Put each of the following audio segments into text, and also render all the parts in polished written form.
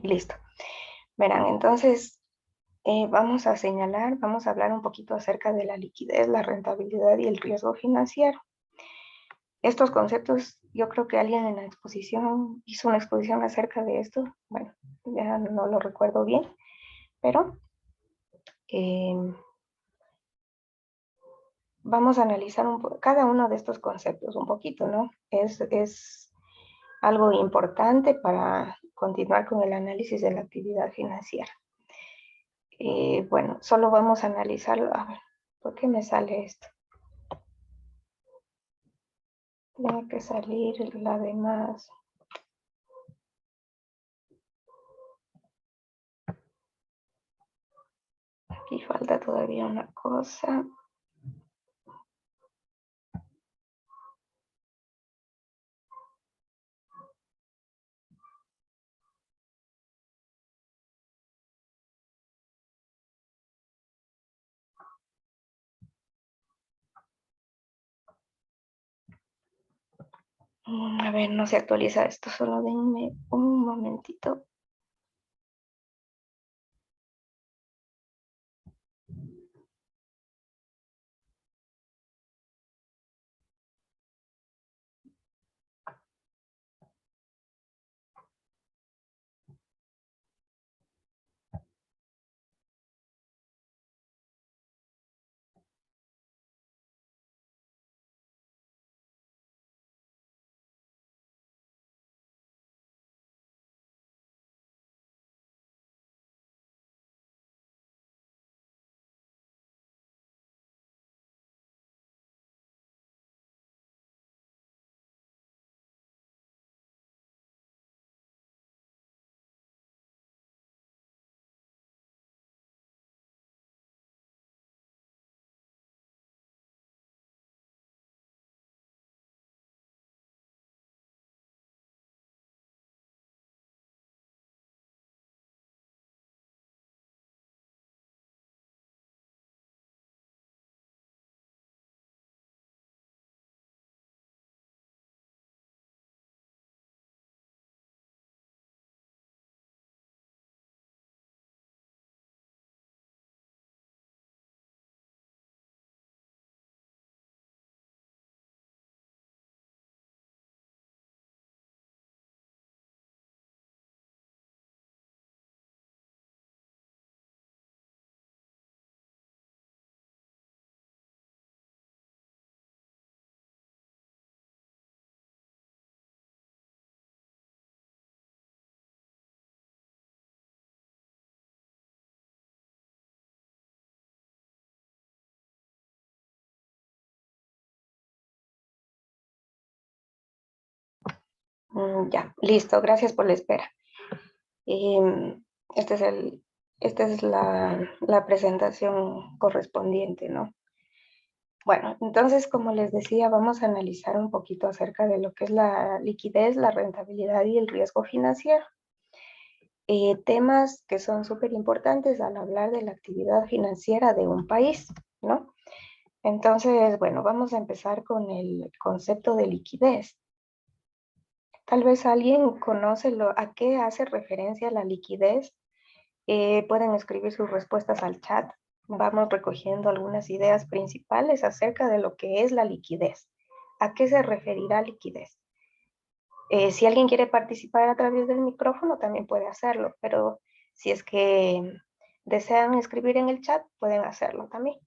Listo. Verán, entonces vamos a señalar, vamos a hablar un poquito acerca de la liquidez, la rentabilidad y el riesgo financiero. Estos conceptos, yo creo que alguien en la exposición hizo una exposición acerca de esto. Bueno, ya no lo recuerdo bien, pero eh, vamos a analizar cada uno de estos conceptos un poquito, ¿no? Es algo importante para continuar con el análisis de la actividad financiera. Bueno, solo vamos a analizarlo. A ver, ¿por qué me sale esto? Tiene que salir la demás. Aquí falta todavía una cosa. A ver, no se actualiza esto, solo denme un momentito. Ya, listo, gracias por la espera. Este es esta es la presentación correspondiente, ¿no? Bueno, entonces, como les decía, vamos a analizar un poquito acerca de lo que es la liquidez, la rentabilidad y el riesgo financiero. Temas que son súper importantes al hablar de la actividad financiera de un país, ¿no? Entonces, bueno, vamos a empezar con el concepto de liquidez. Tal vez alguien conoce a qué hace referencia la liquidez. Pueden escribir sus respuestas al chat. Vamos recogiendo algunas ideas principales acerca de lo que es la liquidez. ¿A qué se referirá liquidez? Si alguien quiere participar a través del micrófono, también puede hacerlo, pero si es que desean escribir en el chat, pueden hacerlo también.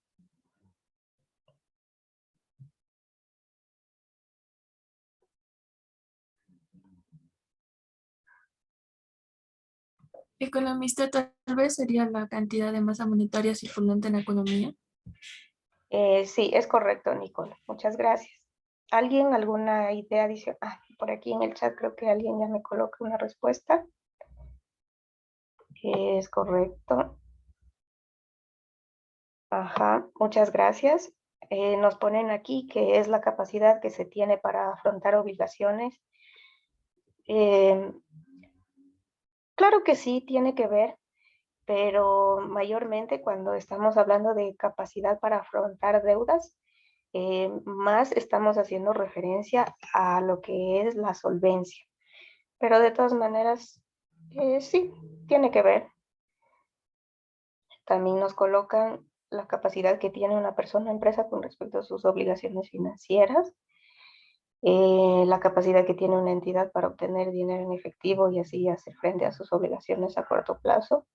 Economista, tal vez sería la cantidad de masa monetaria circulante en la economía. Sí, es correcto, Nicole. Muchas gracias. ¿Alguien, alguna idea adicional? Por aquí en el chat creo que alguien ya me coloca una respuesta. Es correcto. Ajá, muchas gracias. Nos ponen aquí que es la capacidad que se tiene para afrontar obligaciones. Eh, claro que sí, tiene que ver, pero mayormente cuando estamos hablando de capacidad para afrontar deudas, más estamos haciendo referencia a lo que es la solvencia. Pero de todas maneras, Sí, tiene que ver. También nos colocan la capacidad que tiene una persona o empresa con respecto a sus obligaciones financieras, la capacidad que tiene una entidad para obtener dinero en efectivo y así hacer frente a sus obligaciones a corto plazo.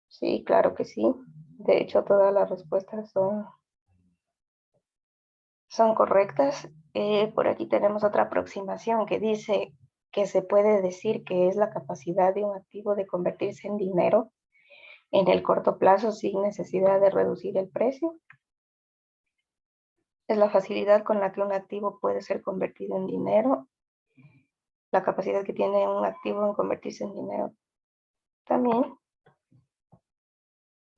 Sí, claro que sí. De hecho, todas las respuestas son correctas. Por aquí tenemos otra aproximación que dice que se puede decir que es la capacidad de un activo de convertirse en dinero en el corto plazo sin necesidad de reducir el precio. Es la facilidad con la que un activo puede ser convertido en dinero, la capacidad que tiene un activo en convertirse en dinero también.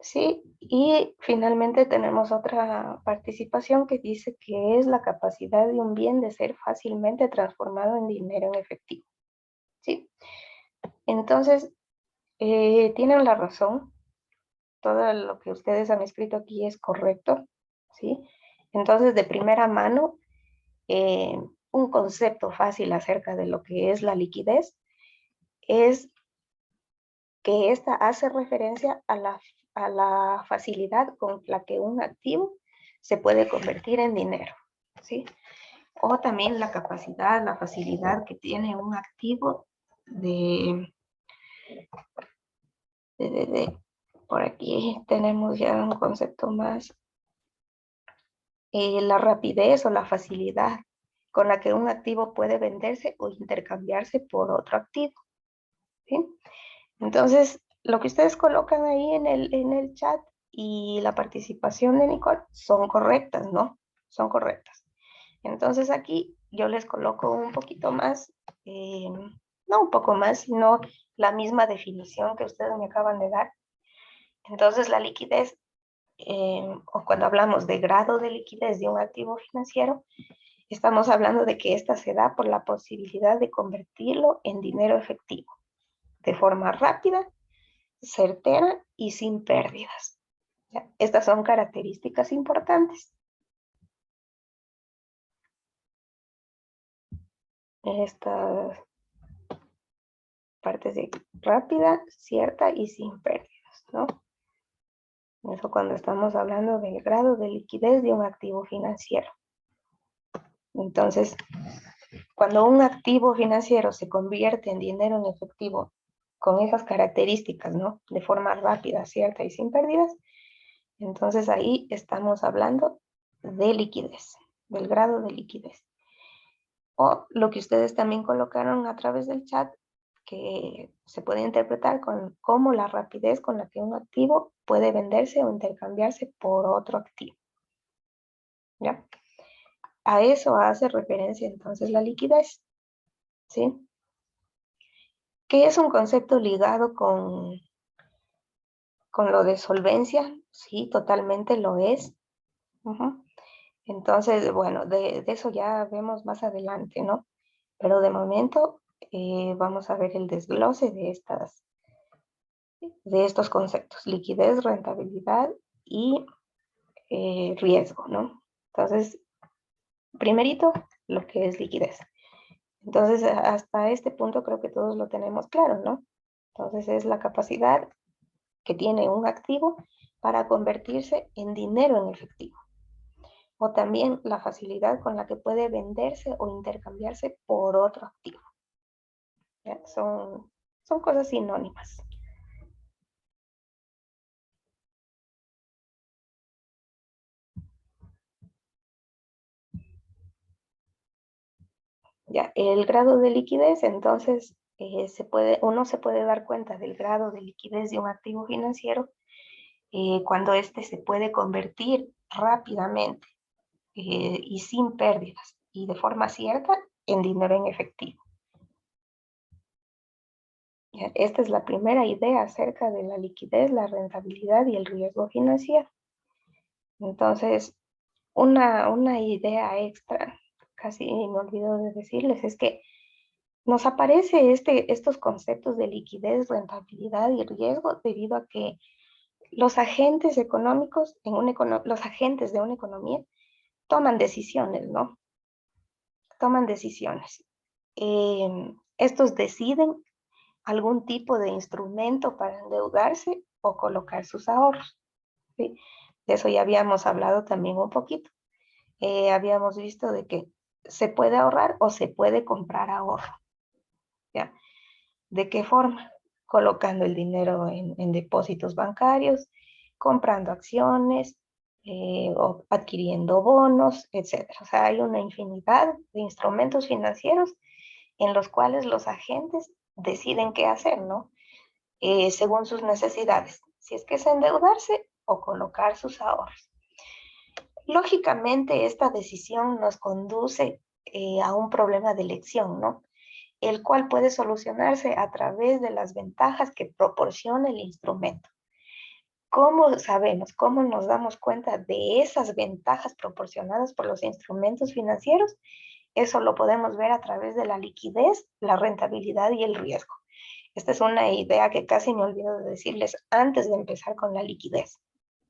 Sí, y finalmente tenemos otra participación que dice que es la capacidad de un bien de ser fácilmente transformado en dinero en efectivo. Sí, entonces tienen la razón. Todo lo que ustedes han escrito aquí es correcto. Sí, entonces de primera mano, un concepto fácil acerca de lo que es la liquidez es que esta hace referencia a la facilidad con la que un activo se puede convertir en dinero, ¿sí? O también la capacidad, la facilidad que tiene un activo de por aquí tenemos ya un concepto más, la rapidez o la facilidad con la que un activo puede venderse o intercambiarse por otro activo, ¿sí? Entonces, lo que ustedes colocan ahí en el chat y la participación de Nicole son correctas, ¿no? Son correctas. Entonces aquí yo les coloco un poquito más, no un poco más, sino la misma definición que ustedes me acaban de dar. Entonces la liquidez, o cuando hablamos de grado de liquidez de un activo financiero, estamos hablando de que ésta se da por la posibilidad de convertirlo en dinero efectivo, de forma rápida, certera y sin pérdidas. ¿Ya? Estas son características importantes. Estas partes de rápida, cierta y sin pérdidas, ¿no? Eso cuando estamos hablando del grado de liquidez de un activo financiero. Entonces, cuando un activo financiero se convierte en dinero en efectivo con esas características, ¿no? De forma rápida, cierta y sin pérdidas, entonces ahí estamos hablando de liquidez, del grado de liquidez. O lo que ustedes también colocaron a través del chat, que se puede interpretar como la rapidez con la que un activo puede venderse o intercambiarse por otro activo. ¿Ya? A eso hace referencia entonces la liquidez. ¿Sí? Que es un concepto ligado con lo de solvencia, sí, totalmente lo es. Uh-huh. Entonces, bueno, de eso ya vemos más adelante, ¿no? Pero de momento vamos a ver el desglose de estos conceptos, liquidez, rentabilidad y riesgo, ¿no? Entonces, primerito, lo que es liquidez. Entonces, hasta este punto creo que todos lo tenemos claro, ¿no? Entonces, es la capacidad que tiene un activo para convertirse en dinero en efectivo. O también la facilidad con la que puede venderse o intercambiarse por otro activo. ¿Ya? Son cosas sinónimas. Ya, el grado de liquidez, entonces, uno se puede dar cuenta del grado de liquidez de un activo financiero cuando éste se puede convertir rápidamente y sin pérdidas y de forma cierta en dinero en efectivo. ¿Ya? Esta es la primera idea acerca de la liquidez, la rentabilidad y el riesgo financiero. Entonces, una idea extra, casi me olvido de decirles, es que nos aparece estos conceptos de liquidez, rentabilidad y riesgo debido a que los agentes económicos, los agentes de una economía toman decisiones, ¿no? Toman decisiones. Estos deciden algún tipo de instrumento para endeudarse o colocar sus ahorros, ¿sí? De eso ya habíamos hablado también un poquito. Habíamos visto de que se puede ahorrar o se puede comprar ahorro, ¿ya? ¿De qué forma? Colocando el dinero en depósitos bancarios, comprando acciones, o adquiriendo bonos, etcétera. O sea, hay una infinidad de instrumentos financieros en los cuales los agentes deciden qué hacer, ¿no? Según sus necesidades. Si es que es endeudarse o colocar sus ahorros. Lógicamente, esta decisión nos conduce a un problema de elección, ¿no? El cual puede solucionarse a través de las ventajas que proporciona el instrumento. ¿Cómo sabemos, cómo nos damos cuenta de esas ventajas proporcionadas por los instrumentos financieros? Eso lo podemos ver a través de la liquidez, la rentabilidad y el riesgo. Esta es una idea que casi me olvido de decirles antes de empezar con la liquidez,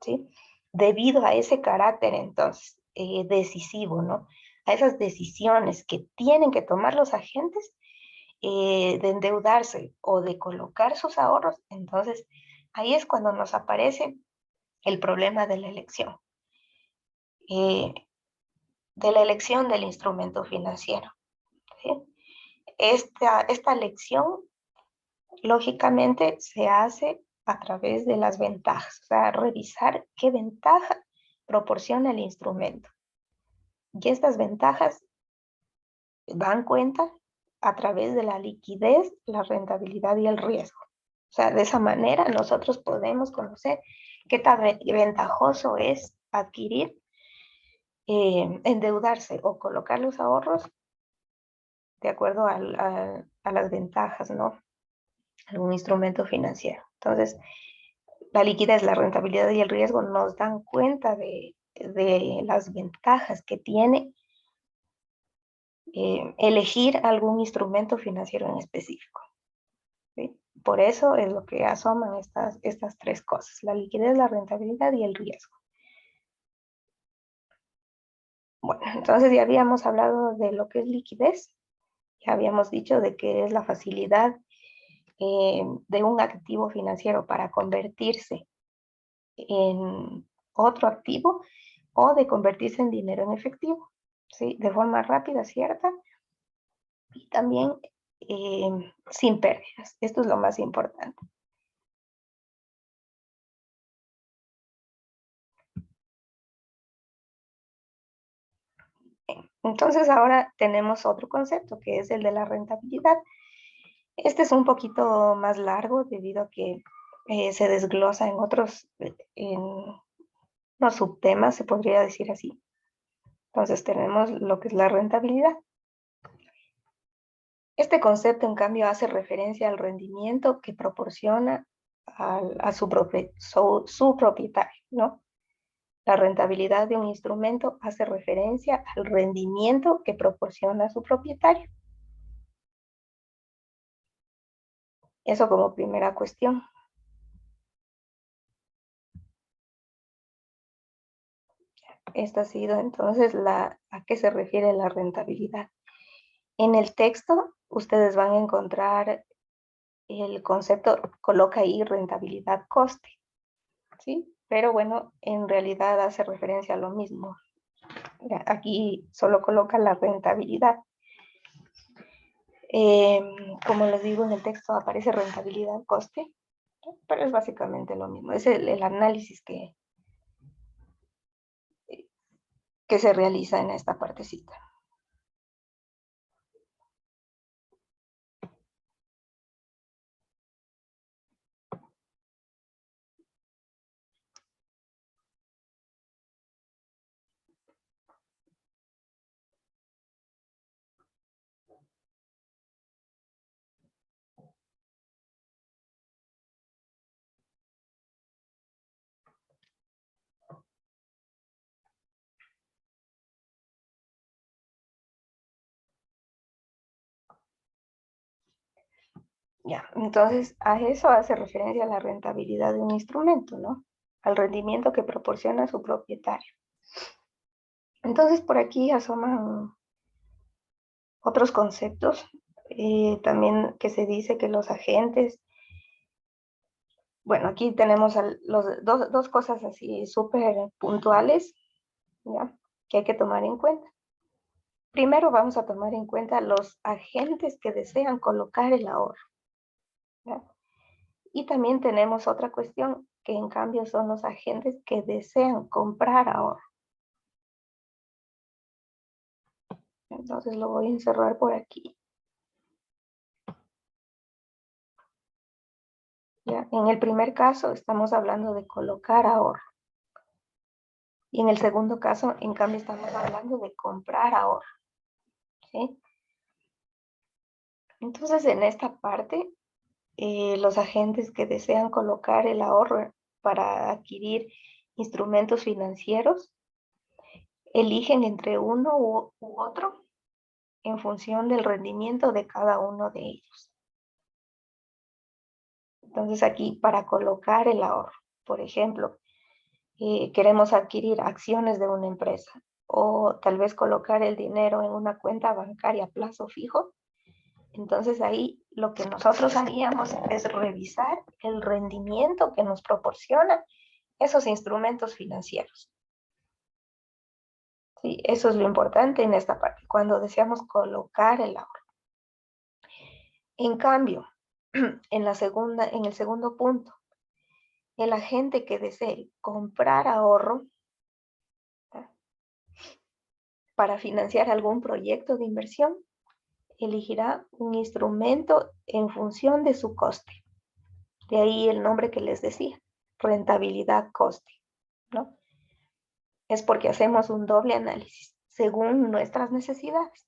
¿sí? Debido a ese carácter, entonces, decisivo, ¿no? A esas decisiones que tienen que tomar los agentes, de endeudarse o de colocar sus ahorros, entonces ahí es cuando nos aparece el problema eh, de la elección del instrumento financiero, ¿sí? Esta elección, lógicamente, se hace a través de las ventajas, o sea, revisar qué ventaja proporciona el instrumento. Y estas ventajas dan cuenta a través de la liquidez, la rentabilidad y el riesgo. O sea, de esa manera nosotros podemos conocer qué tan ventajoso es adquirir, endeudarse o colocar los ahorros de acuerdo a las ventajas, ¿no? Algún instrumento financiero. Entonces, la liquidez, la rentabilidad y el riesgo nos dan cuenta de las ventajas que tiene elegir algún instrumento financiero en específico, ¿sí? Por eso es lo que asoman estas tres cosas: la liquidez, la rentabilidad y el riesgo. Bueno, entonces ya habíamos hablado de lo que es liquidez, ya habíamos dicho de que es la facilidad de un activo financiero para convertirse en otro activo o de convertirse en dinero en efectivo, ¿sí? De forma rápida, cierta y también sin pérdidas. Esto es lo más importante. Entonces ahora tenemos otro concepto que es el de la rentabilidad. Este es un poquito más largo debido a que se desglosa en unos subtemas, se podría decir así. Entonces tenemos lo que es la rentabilidad. Este concepto, en cambio, hace referencia al rendimiento que proporciona a su propietario, ¿no? La rentabilidad de un instrumento hace referencia al rendimiento que proporciona su propietario. Eso como primera cuestión. Esta ha sido entonces a qué se refiere la rentabilidad. En el texto ustedes van a encontrar el concepto, coloca ahí rentabilidad coste, ¿sí? Pero bueno, en realidad hace referencia a lo mismo. Aquí solo coloca la rentabilidad. Como les digo, en el texto aparece rentabilidad coste, pero es básicamente lo mismo. Es el análisis que se realiza en esta partecita. Ya, entonces a eso hace referencia la rentabilidad de un instrumento, ¿no? Al rendimiento que proporciona su propietario. Entonces por aquí asoman otros conceptos también que se dice que los agentes, bueno, aquí tenemos dos cosas así súper puntuales, ¿ya? Que hay que tomar en cuenta. Primero vamos a tomar en cuenta los agentes que desean colocar el ahorro, ¿ya? Y también tenemos otra cuestión que en cambio son los agentes que desean comprar ahorro. Entonces lo voy a encerrar por aquí. ¿Ya? En el primer caso estamos hablando de colocar ahorro. Y en el segundo caso, en cambio, estamos hablando de comprar ahorro. ¿Sí? Entonces, en esta parte, los agentes que desean colocar el ahorro para adquirir instrumentos financieros eligen entre uno u otro en función del rendimiento de cada uno de ellos. Entonces, aquí para colocar el ahorro, por ejemplo, queremos adquirir acciones de una empresa o tal vez colocar el dinero en una cuenta bancaria a plazo fijo. Entonces ahí lo que nosotros haríamos es revisar el rendimiento que nos proporcionan esos instrumentos financieros. Sí, eso es lo importante en esta parte, cuando deseamos colocar el ahorro. En cambio, en el segundo punto, el agente que desee comprar ahorro, ¿tá?, para financiar algún proyecto de inversión, elegirá un instrumento en función de su coste. De ahí el nombre que les decía, rentabilidad-coste, ¿no? Es porque hacemos un doble análisis según nuestras necesidades.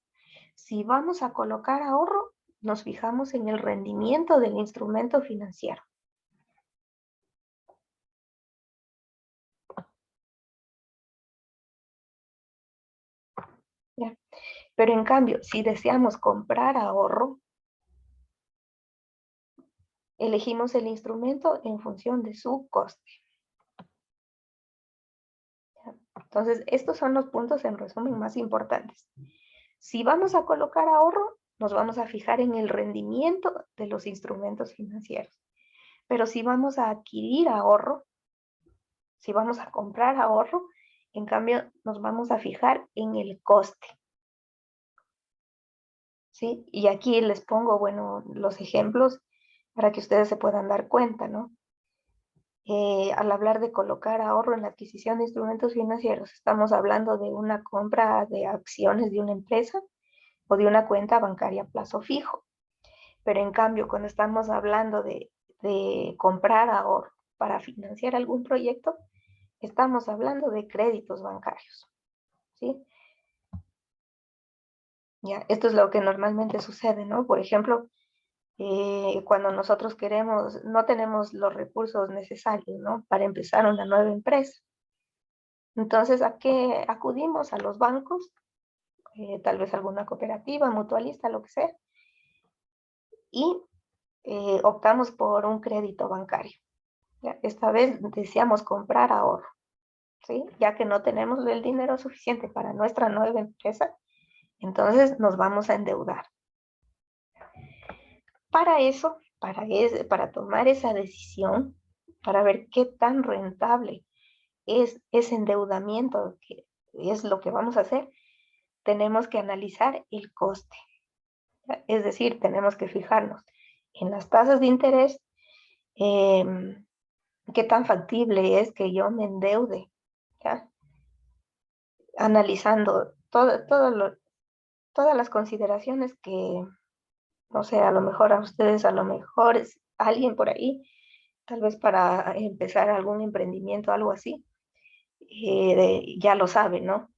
Si vamos a colocar ahorro, nos fijamos en el rendimiento del instrumento financiero. ¿Ya? Pero en cambio, si deseamos comprar ahorro, elegimos el instrumento en función de su coste. ¿Ya? Entonces, estos son los puntos en resumen más importantes. Si vamos a colocar ahorro, nos vamos a fijar en el rendimiento de los instrumentos financieros. Pero si vamos a adquirir ahorro, si vamos a comprar ahorro, en cambio nos vamos a fijar en el coste. ¿Sí? Y aquí les pongo, bueno, los ejemplos para que ustedes se puedan dar cuenta, ¿no? Al hablar de colocar ahorro en la adquisición de instrumentos financieros, estamos hablando de una compra de acciones de una empresa o de una cuenta bancaria a plazo fijo. Pero en cambio, cuando estamos hablando de comprar ahorro para financiar algún proyecto, estamos hablando de créditos bancarios, ¿sí? Ya, esto es lo que normalmente sucede, ¿no? Por ejemplo, cuando nosotros no tenemos los recursos necesarios, ¿no?, para empezar una nueva empresa. Entonces, ¿a qué acudimos? A los bancos, tal vez alguna cooperativa, mutualista, lo que sea, y optamos por un crédito bancario. ¿Ya? Esta vez deseamos comprar ahorro, ¿sí? Ya que no tenemos el dinero suficiente para nuestra nueva empresa, entonces nos vamos a endeudar. Para eso, para tomar esa decisión, para ver qué tan rentable es ese endeudamiento, que es lo que vamos a hacer, tenemos que analizar el coste. Es decir, tenemos que fijarnos en las tasas de interés, qué tan factible es que yo me endeude, ¿ya? Analizando todas las consideraciones que, no sé, a lo mejor a ustedes, a lo mejor es alguien por ahí, tal vez para empezar algún emprendimiento, algo así, ya lo sabe, ¿no?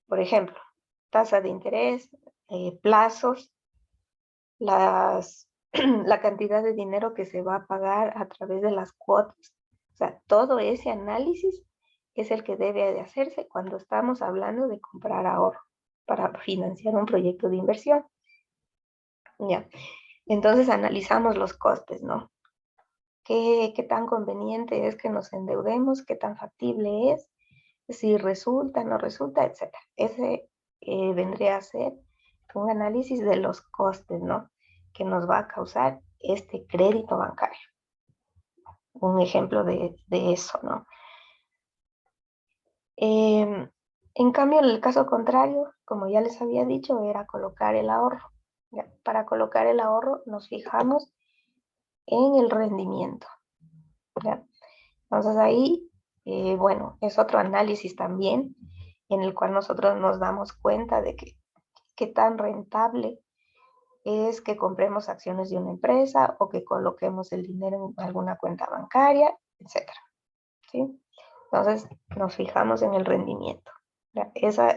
Por ejemplo, tasa de interés, plazos, la cantidad de dinero que se va a pagar a través de las cuotas. O sea, todo ese análisis es el que debe de hacerse cuando estamos hablando de comprar ahorro para financiar un proyecto de inversión. Ya. Entonces analizamos los costes, ¿no? ¿Qué tan conveniente es que nos endeudemos? ¿Qué tan factible es? Si resulta, no resulta, etcétera. Ese vendría a ser un análisis de los costes, ¿no? que nos va a causar este crédito bancario. Un ejemplo de eso, ¿no? En cambio, en el caso contrario, como ya les había dicho, era colocar el ahorro. ¿Ya? Para colocar el ahorro nos fijamos en el rendimiento. ¿Ya? Entonces ahí, bueno, es otro análisis también en el cual nosotros nos damos cuenta de que qué tan rentable es que compremos acciones de una empresa o que coloquemos el dinero en alguna cuenta bancaria, etcétera. ¿Sí? Entonces nos fijamos en el rendimiento. Eso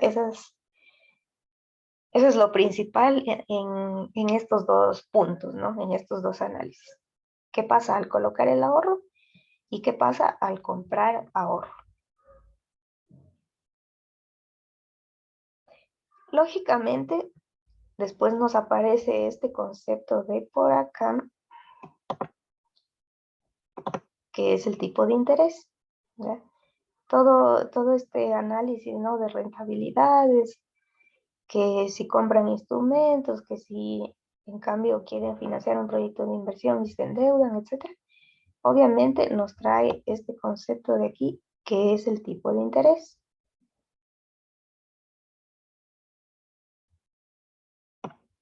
es lo principal en estos dos puntos, ¿no? En estos dos análisis. ¿Qué pasa al colocar el ahorro y qué pasa al comprar ahorro? Lógicamente, después nos aparece este concepto de por acá, que es el tipo de interés. ¿Ya? Todo este análisis, ¿no? De rentabilidades, que si compran instrumentos, que si en cambio quieren financiar un proyecto de inversión y se endeudan, etcétera. Obviamente nos trae este concepto de aquí, que es el tipo de interés.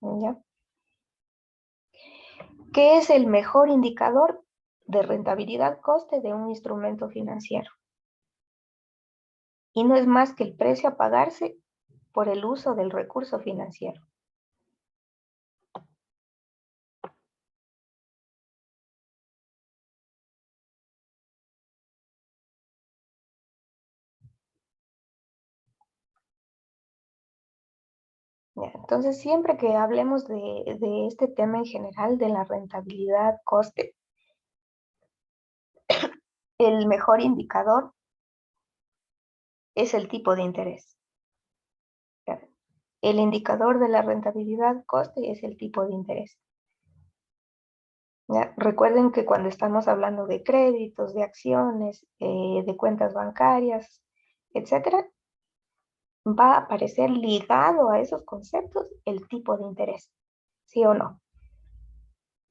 ¿Ya? ¿Qué es el mejor indicador de rentabilidad-coste de un instrumento financiero? Y no es más que el precio a pagarse por el uso del recurso financiero. ¿Ya? Entonces, siempre que hablemos de este tema en general, de la rentabilidad-coste, el mejor indicador es el tipo de interés. ¿Ya? El indicador de la rentabilidad-coste es el tipo de interés. ¿Ya? Recuerden que cuando estamos hablando de créditos, de acciones, de cuentas bancarias, etcétera, va a aparecer ligado a esos conceptos el tipo de interés, ¿sí o no?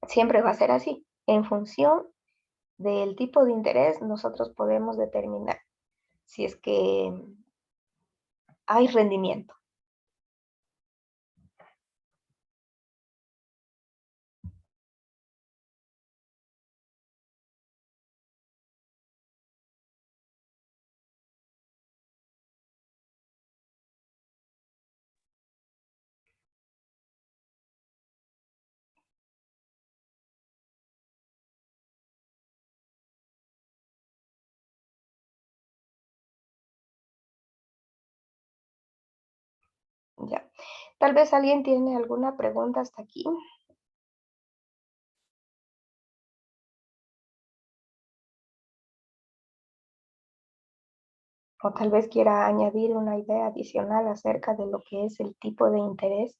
Siempre va a ser así. En función del tipo de interés, nosotros podemos determinar si es que hay rendimiento. ¿Ya? Tal vez alguien tiene alguna pregunta hasta aquí. O tal vez quiera añadir una idea adicional acerca de lo que es el tipo de interés.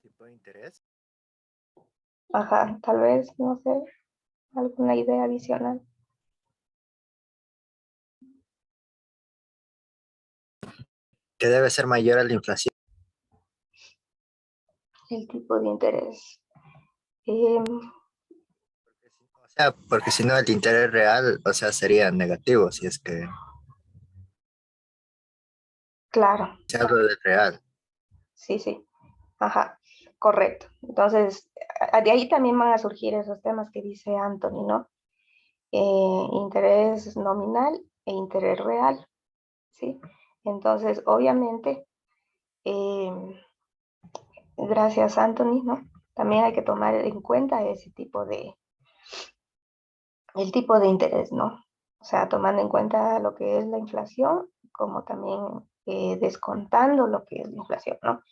¿Tipo de interés? Ajá, tal vez, no sé, alguna idea adicional. Que debe ser mayor a la inflación. El tipo de interés. O sea, porque si no el interés real, o sea, sería negativo si es que Claro, se habla del real. sí, sí. Ajá, correcto. Entonces, de ahí también van a surgir esos temas que dice Anthony, ¿no? Interés nominal e interés real, ¿sí? Entonces, obviamente, eh, gracias Anthony, ¿no? También hay que tomar en cuenta ese tipo el tipo de interés, ¿no? O sea, tomando en cuenta lo que es la inflación, como también descontando lo que es la inflación, ¿no?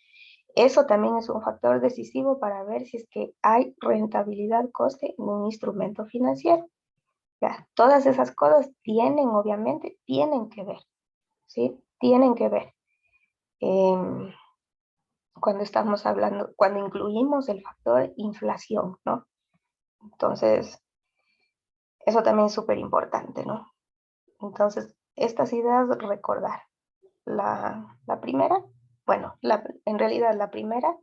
Eso también es un factor decisivo para ver si es que hay rentabilidad-coste en un instrumento financiero. Ya, todas esas cosas tienen, obviamente, tienen que ver, ¿sí? Tienen que ver. Em, cuando estamos hablando, cuando incluimos el factor inflación, ¿no? Entonces, eso también es súper importante, ¿no? Entonces, estas ideas recordar. La primera, bueno, en realidad la primera,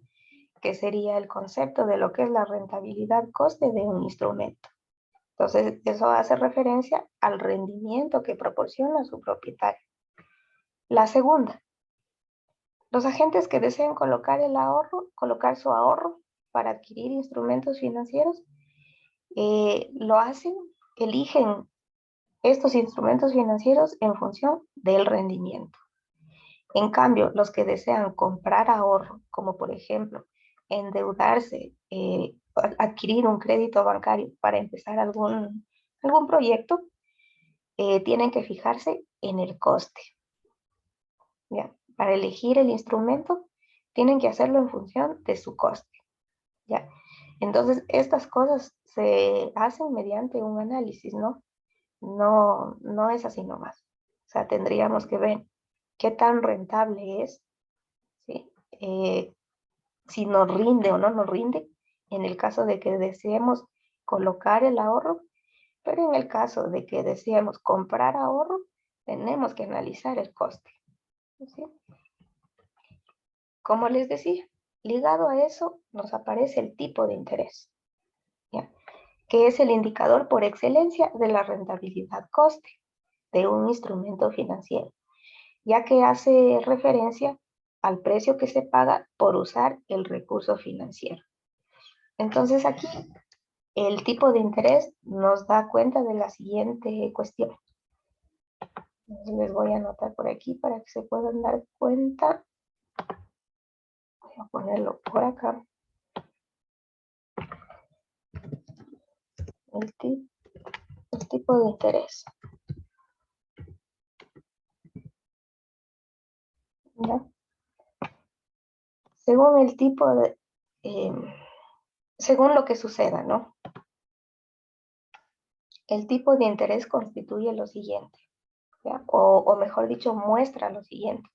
que sería el concepto de lo que es la rentabilidad coste de un instrumento. Entonces, eso hace referencia al rendimiento que proporciona su propietario. La segunda, los agentes que deseen colocar su ahorro para adquirir instrumentos financieros, lo hacen, eligen estos instrumentos financieros en función del rendimiento. En cambio, los que desean comprar ahorro, como por ejemplo endeudarse, adquirir un crédito bancario para empezar algún proyecto, tienen que fijarse en el coste. ¿Ya? Para elegir el instrumento, tienen que hacerlo en función de su coste. ¿Ya? Entonces, estas cosas se hacen mediante un análisis, ¿no? No es así nomás. O sea, tendríamos que ver qué tan rentable es, ¿sí? Si nos rinde o no nos rinde, en el caso de que deseemos colocar el ahorro, pero en el caso de que deseemos comprar ahorro, tenemos que analizar el coste, ¿sí? Como les decía, ligado a eso nos aparece el tipo de interés, ¿ya? Que es el indicador por excelencia de la rentabilidad coste de un instrumento financiero, ya que hace referencia al precio que se paga por usar el recurso financiero. Entonces aquí el tipo de interés nos da cuenta de la siguiente cuestión. Entonces les voy a anotar por aquí para que se puedan dar cuenta. Voy a ponerlo por acá. El tipo de interés. ¿Ya? Según el tipo de... según lo que suceda, ¿no? El tipo de interés constituye lo siguiente, ¿ya? O mejor dicho, muestra lo siguiente.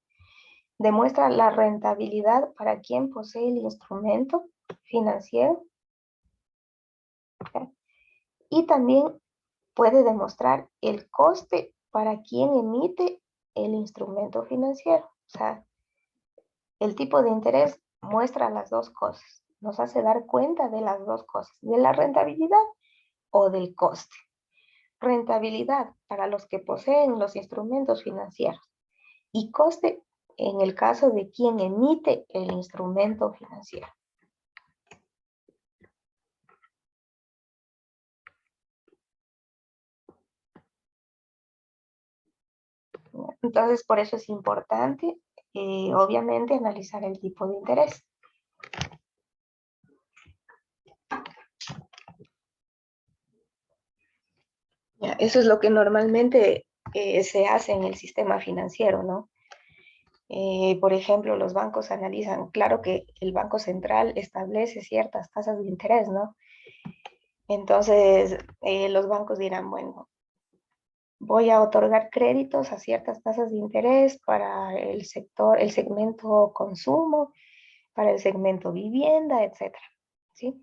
Demuestra la rentabilidad para quien posee el instrumento financiero, ¿ya? Y también puede demostrar el coste para quien emite el instrumento financiero. O sea, el tipo de interés muestra las dos cosas, nos hace dar cuenta de las dos cosas, de la rentabilidad o del coste. Rentabilidad para los que poseen los instrumentos financieros y coste en el caso de quien emite el instrumento financiero. Entonces, por eso es importante, obviamente, analizar el tipo de interés. Ya, eso es lo que normalmente se hace en el sistema financiero, ¿no? Por ejemplo, los bancos analizan, claro que el Banco Central establece ciertas tasas de interés, ¿no? Entonces, los bancos dirán, bueno, voy a otorgar créditos a ciertas tasas de interés para el sector, el segmento consumo, para el segmento vivienda, etcétera, ¿sí?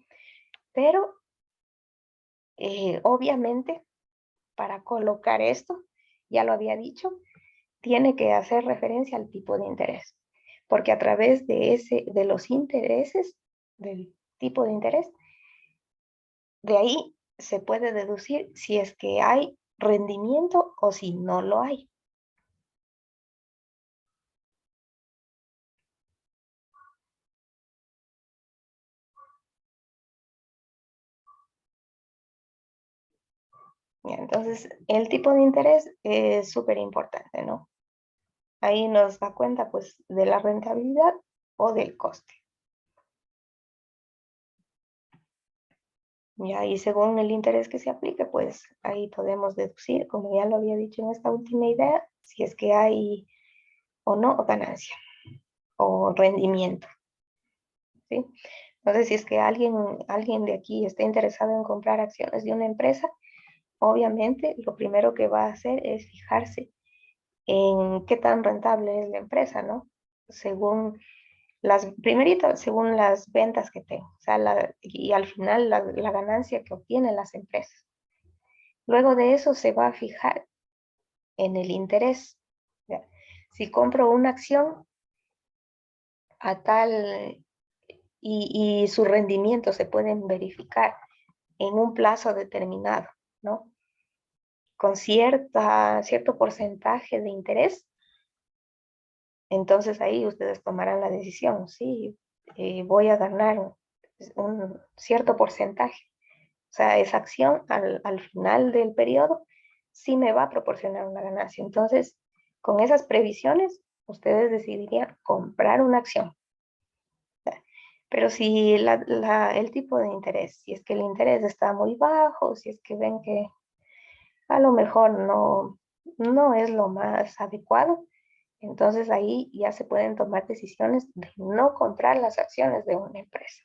Pero, obviamente, para colocar esto, ya lo había dicho, tiene que hacer referencia al tipo de interés, porque a través de los intereses, del tipo de interés, de ahí se puede deducir si es que hay rendimiento o si no lo hay. Entonces, el tipo de interés es súper importante, ¿no? Ahí nos da cuenta, pues, de la rentabilidad o del coste. Ya, y según el interés que se aplique, pues ahí podemos deducir, como ya lo había dicho en esta última idea, si es que hay o no ganancia o rendimiento, ¿sí? Entonces, si es que alguien de aquí está interesado en comprar acciones de una empresa, obviamente lo primero que va a hacer es fijarse en qué tan rentable es la empresa, ¿no? Según las primeritas según las ventas que tengo, o sea, y al final la ganancia que obtienen las empresas. Luego de eso se va a fijar en el interés. ¿Ya? Si compro una acción a tal y su rendimiento se pueden verificar en un plazo determinado, ¿no? Con cierto porcentaje de interés, entonces ahí ustedes tomarán la decisión, sí, voy a ganar un cierto porcentaje. O sea, esa acción al final del periodo sí me va a proporcionar una ganancia. Entonces, con esas previsiones, ustedes decidirían comprar una acción. Pero si el tipo de interés, si es que el interés está muy bajo, si es que ven que a lo mejor no es lo más adecuado, entonces ahí ya se pueden tomar decisiones de no comprar las acciones de una empresa.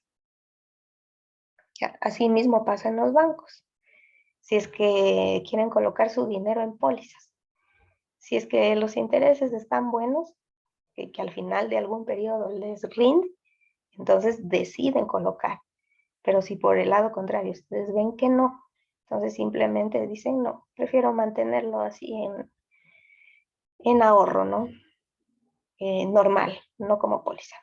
Ya, así mismo pasa en los bancos. Si es que quieren colocar su dinero en pólizas, si es que los intereses están buenos, que al final de algún periodo les rinde, entonces deciden colocar. Pero si por el lado contrario ustedes ven que no, entonces simplemente dicen no, prefiero mantenerlo así en ahorro, ¿no? Normal, no como póliza.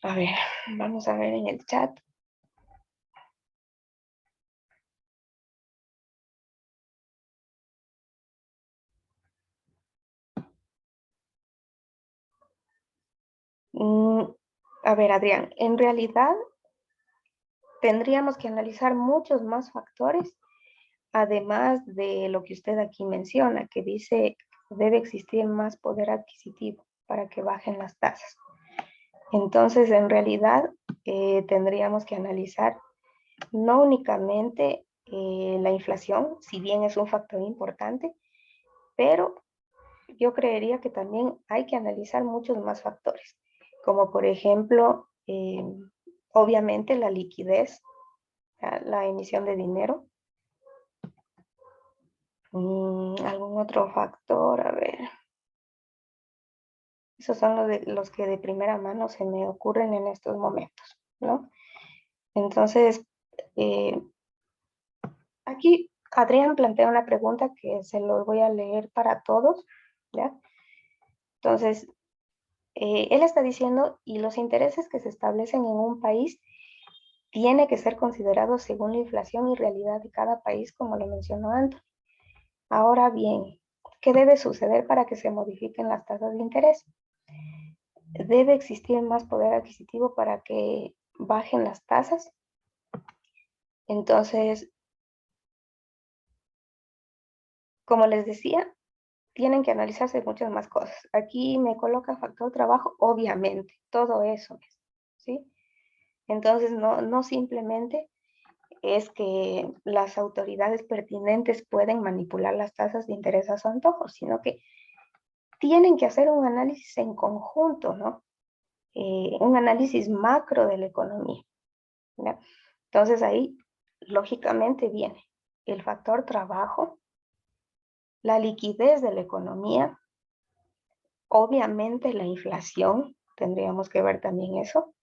A ver, vamos a ver en el chat. A ver, Adrián, en realidad tendríamos que analizar muchos más factores, además de lo que usted aquí menciona, que dice debe existir más poder adquisitivo para que bajen las tasas. Entonces, en realidad, tendríamos que analizar no únicamente la inflación, si bien es un factor importante, pero yo creería que también hay que analizar muchos más factores, como por ejemplo, obviamente la liquidez, la emisión de dinero. ¿Algún otro factor? A ver. Esos son los que de primera mano se me ocurren en estos momentos, ¿no? Entonces, eh, aquí Adrián plantea una pregunta que se lo voy a leer para todos, ¿ya? Entonces, él está diciendo, y los intereses que se establecen en un país tiene que ser considerados según la inflación y realidad de cada país, como lo mencionó antes. Ahora bien, ¿qué debe suceder para que se modifiquen las tasas de interés? Debe existir más poder adquisitivo para que bajen las tasas. Entonces, como les decía, tienen que analizarse muchas más cosas. Aquí me coloca factor trabajo, obviamente, todo eso es, ¿sí? Entonces, no simplemente es que las autoridades pertinentes pueden manipular las tasas de interés a su antojo, sino que tienen que hacer un análisis en conjunto, ¿no? Un análisis macro de la economía, ¿ya? Entonces ahí, lógicamente, viene el factor trabajo, la liquidez de la economía, obviamente la inflación, tendríamos que ver también eso.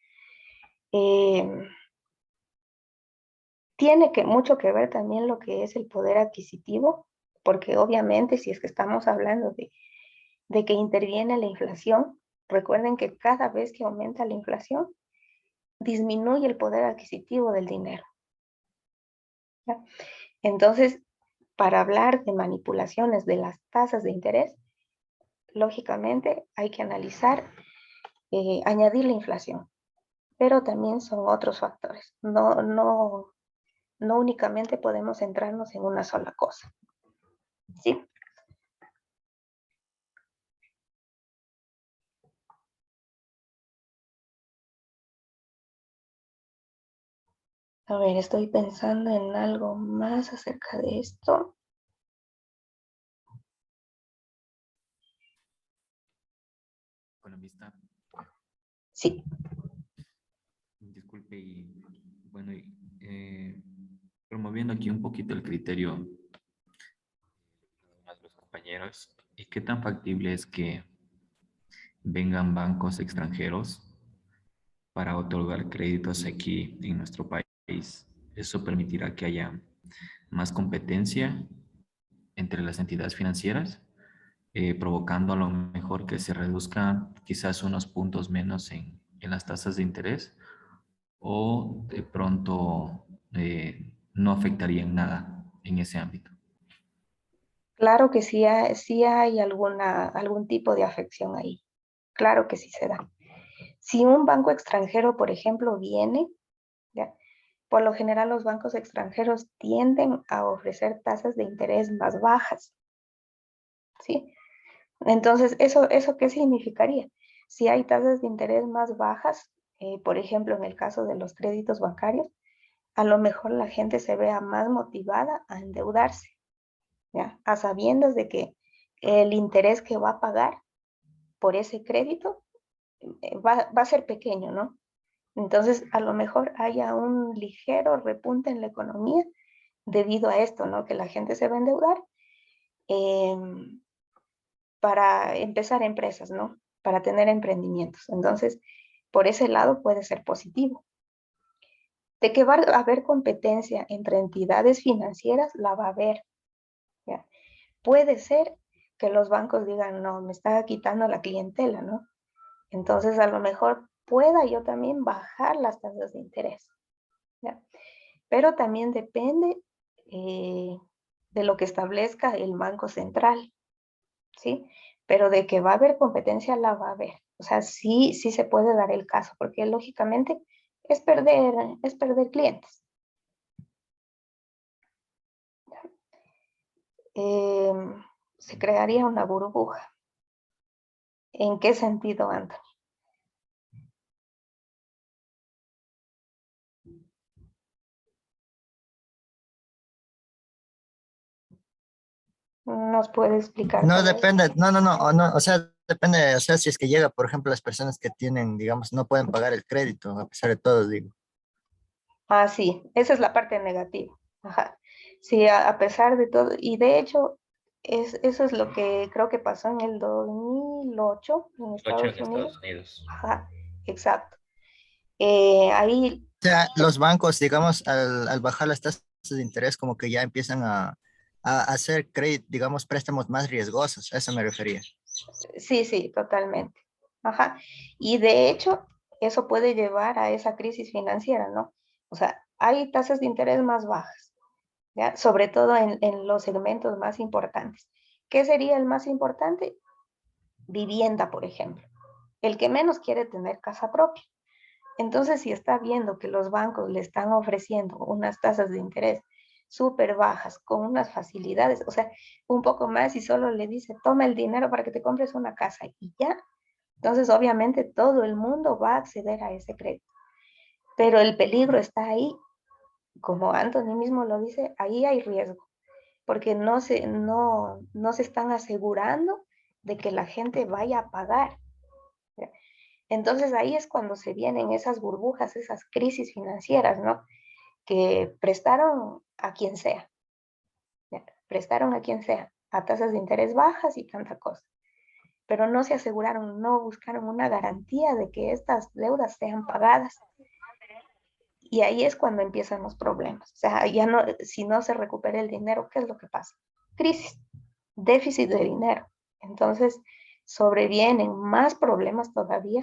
Tiene mucho que ver también lo que es el poder adquisitivo, porque obviamente si es que estamos hablando de que interviene la inflación, recuerden que cada vez que aumenta la inflación, disminuye el poder adquisitivo del dinero, ¿ya? Entonces, para hablar de manipulaciones de las tasas de interés, lógicamente hay que analizar, añadir la inflación, pero también son otros factores. No únicamente podemos centrarnos en una sola cosa. ¿Sí? A ver, estoy pensando en algo más acerca de esto. Economista, Sí. disculpe, y bueno, promoviendo aquí un poquito el criterio compañeros, ¿y qué tan factible es que vengan bancos extranjeros para otorgar créditos aquí en nuestro país? Eso permitirá que haya más competencia entre las entidades financieras, provocando a lo mejor que se reduzca quizás unos puntos menos en las tasas de interés, o de pronto no afectaría en nada en ese ámbito. Claro que sí hay algún tipo de afección ahí. Claro que sí se da. Si un banco extranjero, por ejemplo, viene, ¿ya? Por lo general los bancos extranjeros tienden a ofrecer tasas de interés más bajas, ¿sí? Entonces, ¿eso qué significaría? Si hay tasas de interés más bajas, por ejemplo, en el caso de los créditos bancarios, a lo mejor la gente se vea más motivada a endeudarse, ¿ya? A sabiendas de que el interés que va a pagar por ese crédito va a ser pequeño, ¿no? Entonces, a lo mejor haya un ligero repunte en la economía debido a esto, ¿no? Que la gente se va a endeudar eh, para empezar empresas, ¿no? Para tener emprendimientos. Entonces, por ese lado puede ser positivo. De que va a haber competencia entre entidades financieras, la va a haber, ¿ya? Puede ser que los bancos digan, no, me está quitando la clientela, ¿no? Entonces, a lo mejor pueda yo también bajar las tasas de interés, ¿ya? Pero también depende de lo que establezca el Banco Central, ¿sí? Pero de que va a haber competencia, la va a haber. O sea, sí se puede dar el caso, porque lógicamente es perder clientes. Eh, Se crearía una burbuja. ¿En qué sentido, Anthony? ¿Nos puede explicar No tal vez? depende, no, o sea, depende, o sea, si es que llega, por ejemplo, las personas que tienen, digamos, no pueden pagar el crédito, a pesar de todo, digo. Ah, sí, esa es la parte negativa. Ajá. Sí, a pesar de todo, y de hecho, eso es lo que creo que pasó en el 2008 en 8 en Estados Unidos. Estados Unidos. Ajá, exacto. Ahí, O sea, los bancos, digamos, al bajar las tasas de interés, como que ya empiezan a hacer crédito, digamos, préstamos más riesgosos, a eso me refería. sí, totalmente. Ajá. Y de hecho, eso puede llevar a esa crisis financiera, ¿no? O sea, hay tasas de interés más bajas, ¿ya? Sobre todo en los segmentos más importantes. ¿Qué sería el más importante? Vivienda, por ejemplo. El que menos quiere tener casa propia. Entonces, si está viendo que los bancos le están ofreciendo unas tasas de interés súper bajas, con unas facilidades, o sea, un poco más y solo le dice, toma el dinero para que te compres una casa y ya. Entonces, obviamente, todo el mundo va a acceder a ese crédito. Pero el peligro está ahí, como Anthony mismo lo dice, ahí hay riesgo, porque no se están asegurando de que la gente vaya a pagar. Entonces ahí es cuando se vienen esas burbujas, esas crisis financieras, ¿no? Que prestaron a quien sea, ¿ya? Prestaron a quien sea, a tasas de interés bajas y tanta cosa, pero no se aseguraron, no buscaron una garantía de que estas deudas sean pagadas. Y ahí es cuando empiezan los problemas. O sea, ya no, si no se recupera el dinero, ¿qué es lo que pasa? Crisis, déficit de dinero. Entonces, sobrevienen más problemas todavía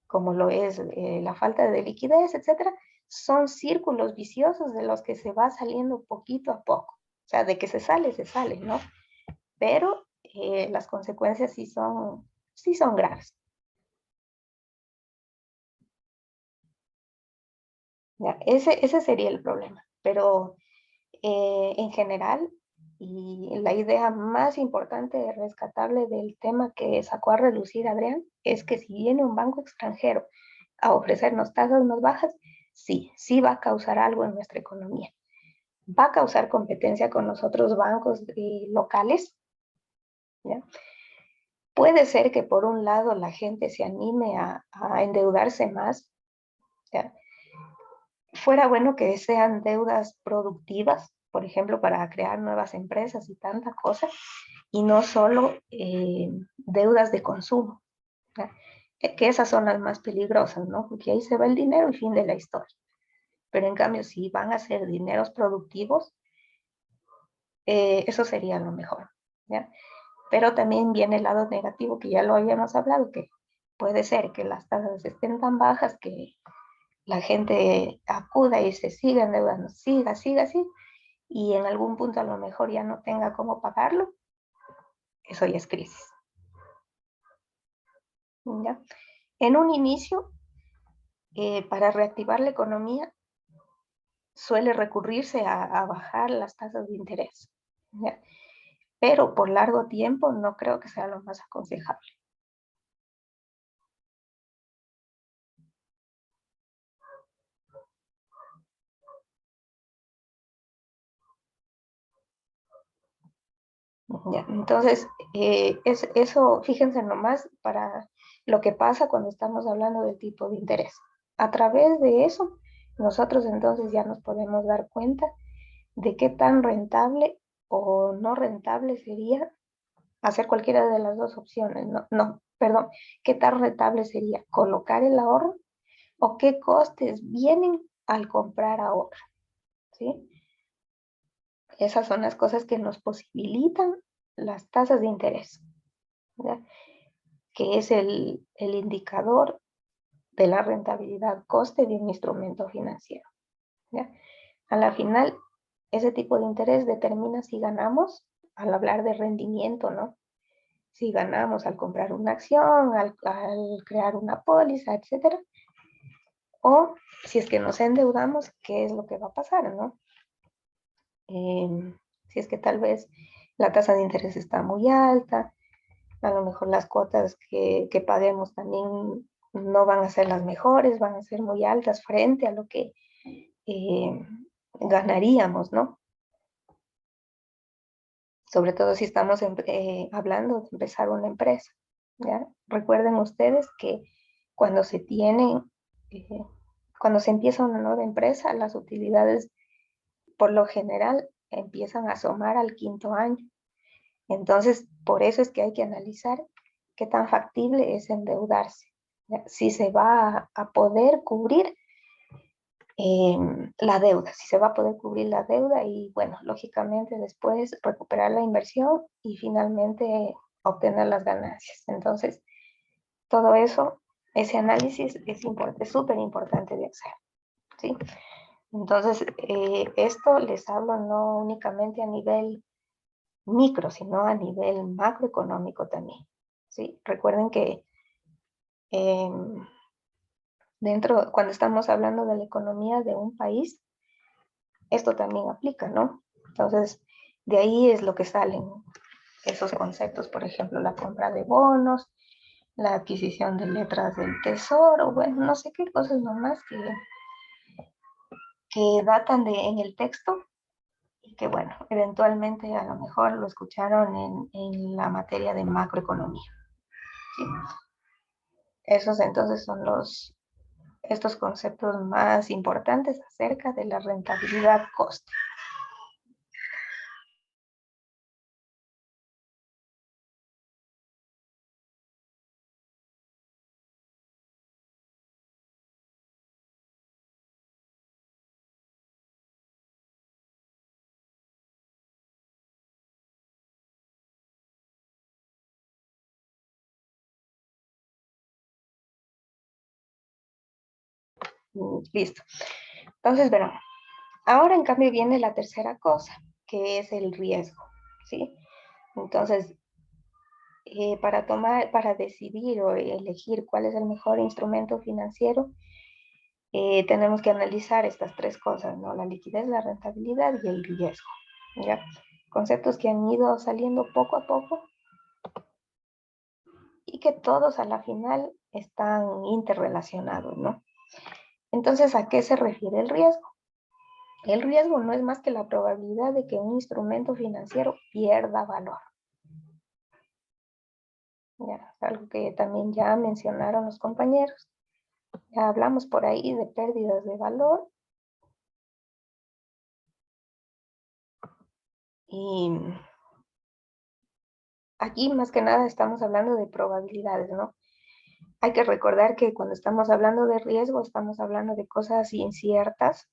como lo es la falta de liquidez, etcétera, son círculos viciosos de los que se va saliendo poquito a poco. O sea, de que se sale, ¿no? Pero las consecuencias sí son graves. ¿Ya? Ese sería el problema. Pero en general, y la idea más importante, rescatable del tema que sacó a relucir Adrián, es que si viene un banco extranjero a ofrecernos tasas más bajas, sí va a causar algo en nuestra economía. Va a causar competencia con los otros bancos locales, ¿ya? Puede ser que por un lado la gente se anime a endeudarse más, ¿ya? Fuera bueno que sean deudas productivas, por ejemplo, para crear nuevas empresas y tanta cosa, y no solo deudas de consumo, ¿ya? Que esas son las más peligrosas, ¿no? Porque ahí se va el dinero y fin de la historia. Pero en cambio, si van a ser dineros productivos, eso sería lo mejor, ¿ya? Pero también viene el lado negativo, que ya lo habíamos hablado, que puede ser que las tasas estén tan bajas que la gente acuda y se siga endeudando, siga, así, y en algún punto a lo mejor ya no tenga cómo pagarlo. Eso ya es crisis, ¿ya? En un inicio, para reactivar la economía, suele recurrirse a bajar las tasas de interés, ¿ya? Pero por largo tiempo no creo que sea lo más aconsejable. Ya, entonces, eso, fíjense nomás, para lo que pasa cuando estamos hablando del tipo de interés. A través de eso, nosotros entonces ya nos podemos dar cuenta de qué tan rentable o no rentable sería hacer cualquiera de las dos opciones. No, perdón, qué tan rentable sería colocar el ahorro o qué costes vienen al comprar ahorro, ¿sí? Esas son las cosas que nos posibilitan las tasas de interés, ¿ya? Que es el indicador de la rentabilidad coste de un instrumento financiero, ¿ya? A la final, ese tipo de interés determina si ganamos al hablar de rendimiento, ¿no? Si ganamos al comprar una acción, al crear una póliza, etcétera, o si es que nos endeudamos, ¿qué es lo que va a pasar, no? Si es que tal vez la tasa de interés está muy alta, a lo mejor las cuotas que paguemos también no van a ser las mejores, van a ser muy altas frente a lo que eh, ganaríamos, ¿no? Sobre todo si estamos hablando de empezar una empresa, ¿ya? Recuerden ustedes que cuando se tienen, eh, cuando se empieza una nueva empresa, las utilidades por lo general empiezan a asomar al 5.º año. Entonces, por eso es que hay que analizar qué tan factible es endeudarse, ¿ya? Si se va a poder cubrir la deuda, si se va a poder cubrir la deuda y, bueno, lógicamente después recuperar la inversión y finalmente obtener las ganancias. Entonces, todo eso, ese análisis es súper importante de hacer, ¿sí? Entonces, esto les hablo no únicamente a nivel micro, sino a nivel macroeconómico también, ¿sí? Recuerden que eh, cuando estamos hablando de la economía de un país, esto también aplica, ¿no? Entonces, de ahí es lo que salen esos conceptos, por ejemplo, la compra de bonos, la adquisición de letras del tesoro, bueno, no sé qué cosas nomás que datan en el texto y que, bueno, eventualmente a lo mejor lo escucharon en la materia de macroeconomía, ¿sí? Esos entonces son estos conceptos más importantes acerca de la rentabilidad coste. Listo. Entonces, verán, ahora en cambio viene la tercera cosa, que es el riesgo, ¿sí? Entonces, para decidir o elegir cuál es el mejor instrumento financiero, tenemos que analizar estas tres cosas, ¿no? La liquidez, la rentabilidad y el riesgo, ¿ya? Conceptos que han ido saliendo poco a poco y que todos a la final están interrelacionados, ¿no? Entonces, ¿a qué se refiere el riesgo? El riesgo no es más que la probabilidad de que un instrumento financiero pierda valor. Ya, algo que también ya mencionaron los compañeros. Ya hablamos por ahí de pérdidas de valor y aquí más que nada estamos hablando de probabilidades, ¿no? Hay que recordar que cuando estamos hablando de riesgo, estamos hablando de cosas inciertas,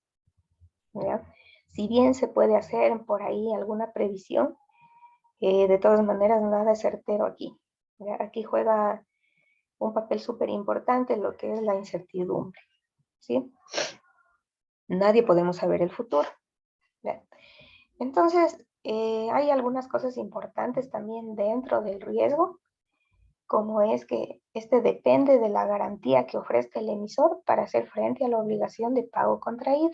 ¿ya? Si bien se puede hacer por ahí alguna previsión, de todas maneras nada es certero aquí, ¿ya? Aquí juega un papel súper importante lo que es la incertidumbre, ¿sí? Nadie podemos saber el futuro, ¿ya? Entonces, hay algunas cosas importantes también dentro del riesgo, como es que este depende de la garantía que ofrezca el emisor para hacer frente a la obligación de pago contraída,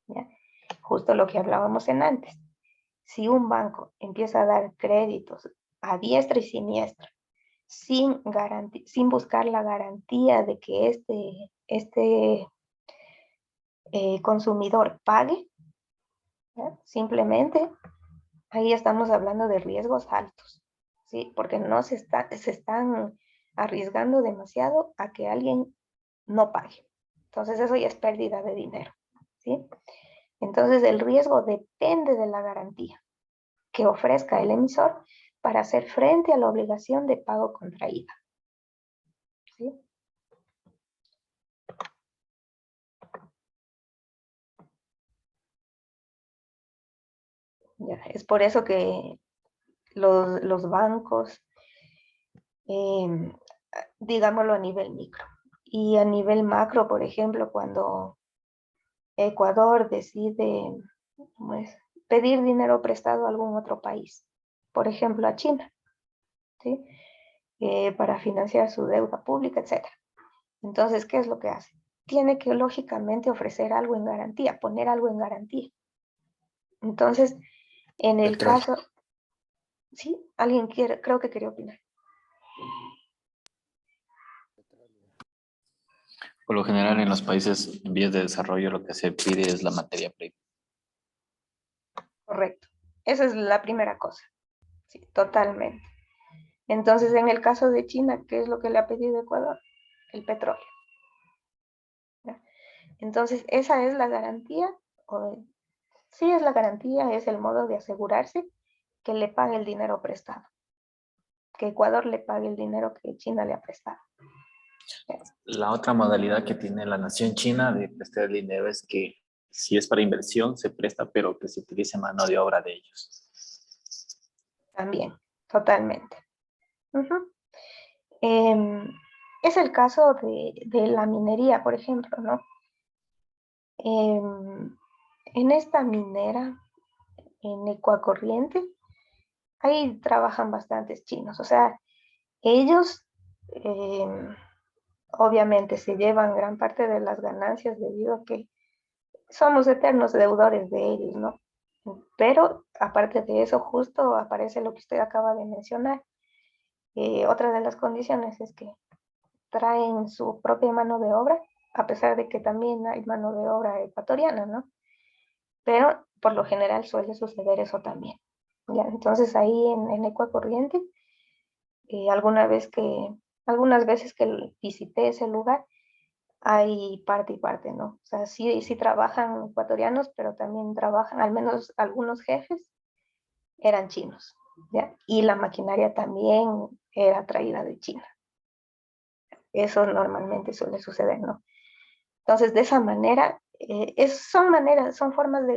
¿ya? Justo lo que hablábamos en antes. Si un banco empieza a dar créditos a diestra y siniestra, sin buscar la garantía de que este consumidor pague, ¿ya? Simplemente ahí estamos hablando de riesgos altos, ¿sí? Porque no se están arriesgando demasiado a que alguien no pague. Entonces eso ya es pérdida de dinero, ¿sí? Entonces el riesgo depende de la garantía que ofrezca el emisor para hacer frente a la obligación de pago contraída, ¿sí? Ya, es por eso que los bancos, digámoslo a nivel micro, y a nivel macro, por ejemplo, cuando Ecuador decide pues, pedir dinero prestado a algún otro país, por ejemplo a China, ¿sí? Para financiar su deuda pública, etc. Entonces, ¿qué es lo que hace? Tiene que lógicamente ofrecer algo en garantía, poner algo en garantía. Entonces, en el Petróleo. caso, sí, alguien quiere, creo que quería opinar. Por lo general, en los países en vías de desarrollo, lo que se pide es la materia prima. Correcto. Esa es la primera cosa. Sí, totalmente. Entonces, en el caso de China, ¿qué es lo que le ha pedido Ecuador? El petróleo. ¿Ya? Entonces, esa es la garantía, sí es la garantía, es el modo de asegurarse que le pague el dinero prestado, que Ecuador le pague el dinero que China le ha prestado. ¿Ya? La otra modalidad que tiene la nación china de prestar dinero es que si es para inversión, se presta, pero que se utilice mano de obra de ellos. También, totalmente. Uh-huh. Es el caso de la minería, por ejemplo, ¿no? En esta minera, en Ecuacorriente, ahí trabajan bastantes chinos. O sea, ellos obviamente se llevan gran parte de las ganancias debido a que somos eternos deudores de ellos, ¿no? Pero aparte de eso, justo aparece lo que usted acaba de mencionar. Otra de las condiciones es que traen su propia mano de obra, a pesar de que también hay mano de obra ecuatoriana, ¿no? Pero por lo general suele suceder eso también. ¿Ya? Entonces ahí en Ecuacorriente, algunas veces que visité ese lugar, hay parte y parte, ¿no? O sea, sí trabajan ecuatorianos, pero también trabajan, al menos algunos jefes eran chinos, ¿ya? Y la maquinaria también era traída de China. Eso normalmente suele suceder, ¿no? Entonces, de esa manera, son formas de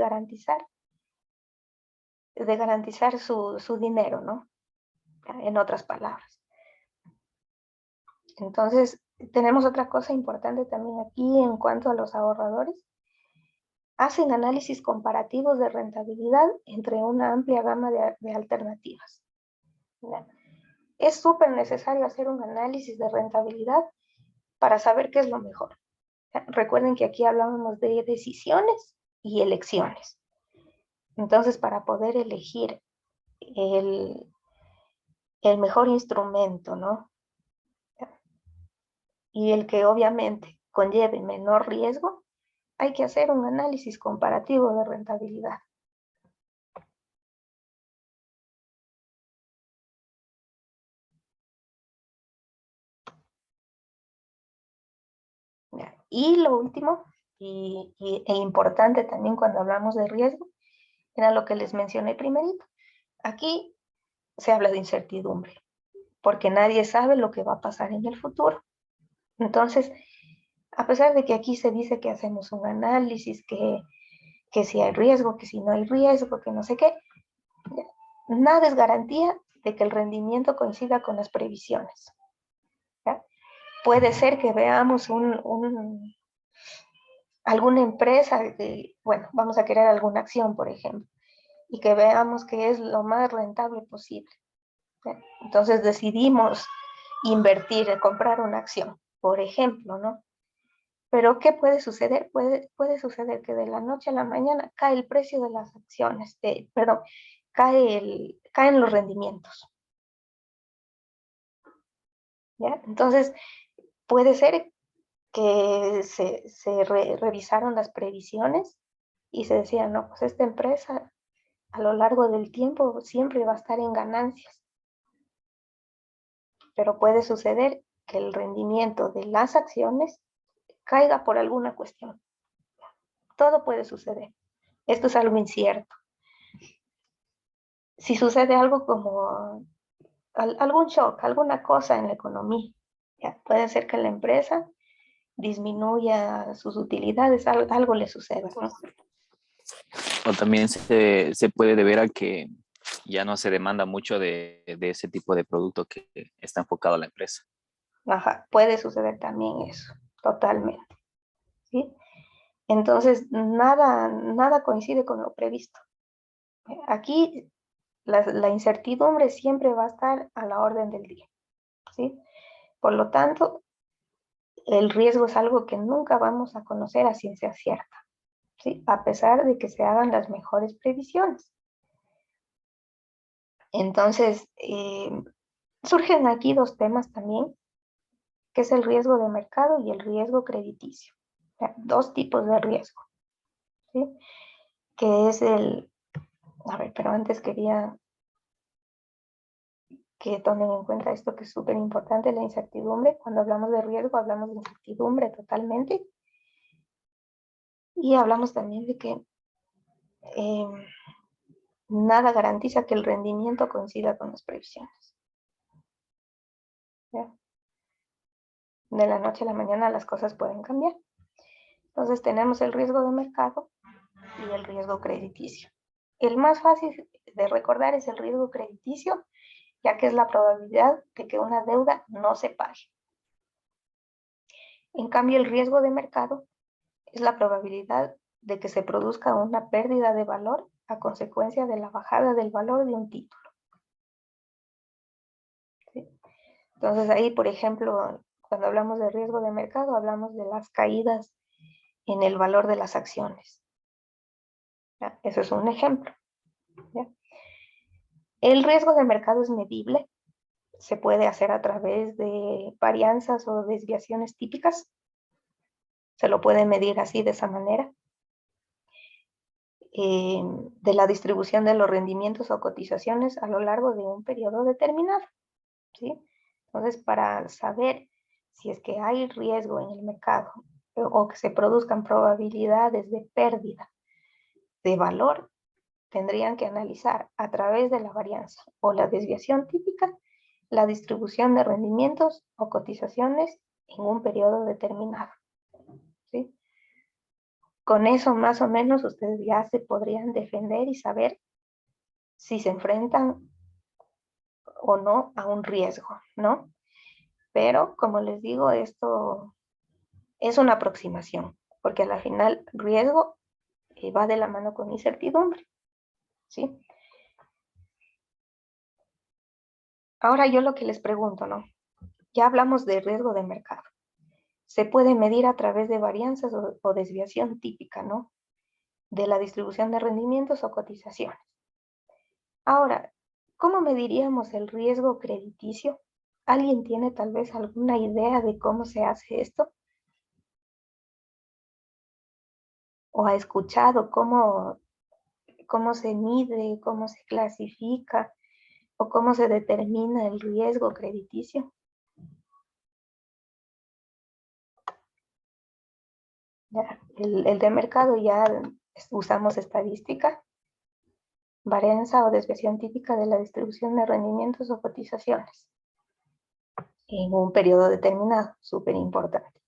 garantizar su dinero, ¿no? En otras palabras. Entonces, tenemos otra cosa importante también aquí en cuanto a los ahorradores. Hacen análisis comparativos de rentabilidad entre una amplia gama de alternativas. ¿Ya? Es súper necesario hacer un análisis de rentabilidad para saber qué es lo mejor. ¿Ya? Recuerden que aquí hablábamos de decisiones y elecciones. Entonces, para poder elegir el mejor instrumento, ¿no? Y el que obviamente conlleve menor riesgo, hay que hacer un análisis comparativo de rentabilidad. Y lo último, e importante también cuando hablamos de riesgo, era lo que les mencioné primerito. Aquí se habla de incertidumbre, porque nadie sabe lo que va a pasar en el futuro. Entonces, a pesar de que aquí se dice que hacemos un análisis, que si hay riesgo, que si no hay riesgo, que no sé qué, nada es garantía de que el rendimiento coincida con las previsiones. ¿Ya? Puede ser que veamos alguna empresa, bueno, vamos a querer alguna acción, por ejemplo, y que veamos que es lo más rentable posible. ¿Ya? Entonces decidimos invertir, comprar una acción, por ejemplo, ¿no? Pero ¿qué puede suceder? Puede suceder que de la noche a la mañana cae el precio de las acciones, perdón, caen los rendimientos. ¿Ya? Entonces, puede ser que se revisaron las previsiones y se decía, no, pues esta empresa a lo largo del tiempo siempre va a estar en ganancias. Pero puede suceder que el rendimiento de las acciones caiga por alguna cuestión. Todo puede suceder. Esto es algo incierto. Si sucede algo como algún shock, alguna cosa en la economía, ¿ya? Puede ser que la empresa disminuya sus utilidades, algo le suceda, ¿no? O también se puede deber a que ya no se demanda mucho de ese tipo de producto que está enfocado a la empresa. Ajá, puede suceder también eso, totalmente. ¿Sí? Entonces, nada coincide con lo previsto. Aquí la incertidumbre siempre va a estar a la orden del día. ¿Sí? Por lo tanto, el riesgo es algo que nunca vamos a conocer a ciencia cierta, ¿sí? A pesar de que se hagan las mejores previsiones. Entonces, surgen aquí dos temas también, que es el riesgo de mercado y el riesgo crediticio. O sea, dos tipos de riesgo, ¿sí? Que es a ver, pero antes quería que tomen en cuenta esto que es súper importante, la incertidumbre. Cuando hablamos de riesgo, hablamos de incertidumbre totalmente. Y hablamos también de que nada garantiza que el rendimiento coincida con las previsiones. ¿Ya? De la noche a la mañana las cosas pueden cambiar. Entonces tenemos el riesgo de mercado y el riesgo crediticio. El más fácil de recordar es el riesgo crediticio, ya que es la probabilidad de que una deuda no se pague. En cambio, el riesgo de mercado es la probabilidad de que se produzca una pérdida de valor a consecuencia de la bajada del valor de un título. ¿Sí? Entonces ahí, por ejemplo, cuando hablamos de riesgo de mercado, hablamos de las caídas en el valor de las acciones. ¿Ya? Eso es un ejemplo. ¿Ya? El riesgo de mercado es medible. Se puede hacer a través de varianzas o desviaciones típicas. Se lo puede medir así, de esa manera. De la distribución de los rendimientos o cotizaciones a lo largo de un periodo determinado. ¿Sí? Entonces, para saber si es que hay riesgo en el mercado o que se produzcan probabilidades de pérdida de valor, tendrían que analizar a través de la varianza o la desviación típica la distribución de rendimientos o cotizaciones en un periodo determinado. ¿Sí? Con eso más o menos ustedes ya se podrían defender y saber si se enfrentan o no a un riesgo, ¿no? Pero como les digo, esto es una aproximación, porque a la final riesgo va de la mano con incertidumbre, ¿sí? Ahora yo lo que les pregunto, ¿no? Ya hablamos de riesgo de mercado. Se puede medir a través de varianzas o desviación típica, ¿no? De la distribución de rendimientos o cotizaciones. Ahora, ¿cómo mediríamos el riesgo crediticio? ¿Alguien tiene tal vez alguna idea de cómo se hace esto? ¿O ha escuchado cómo se mide, cómo se clasifica o cómo se determina el riesgo crediticio? Ya, el de mercado ya usamos estadística, varianza o desviación típica de la distribución de rendimientos o cotizaciones en un periodo determinado, súper importante.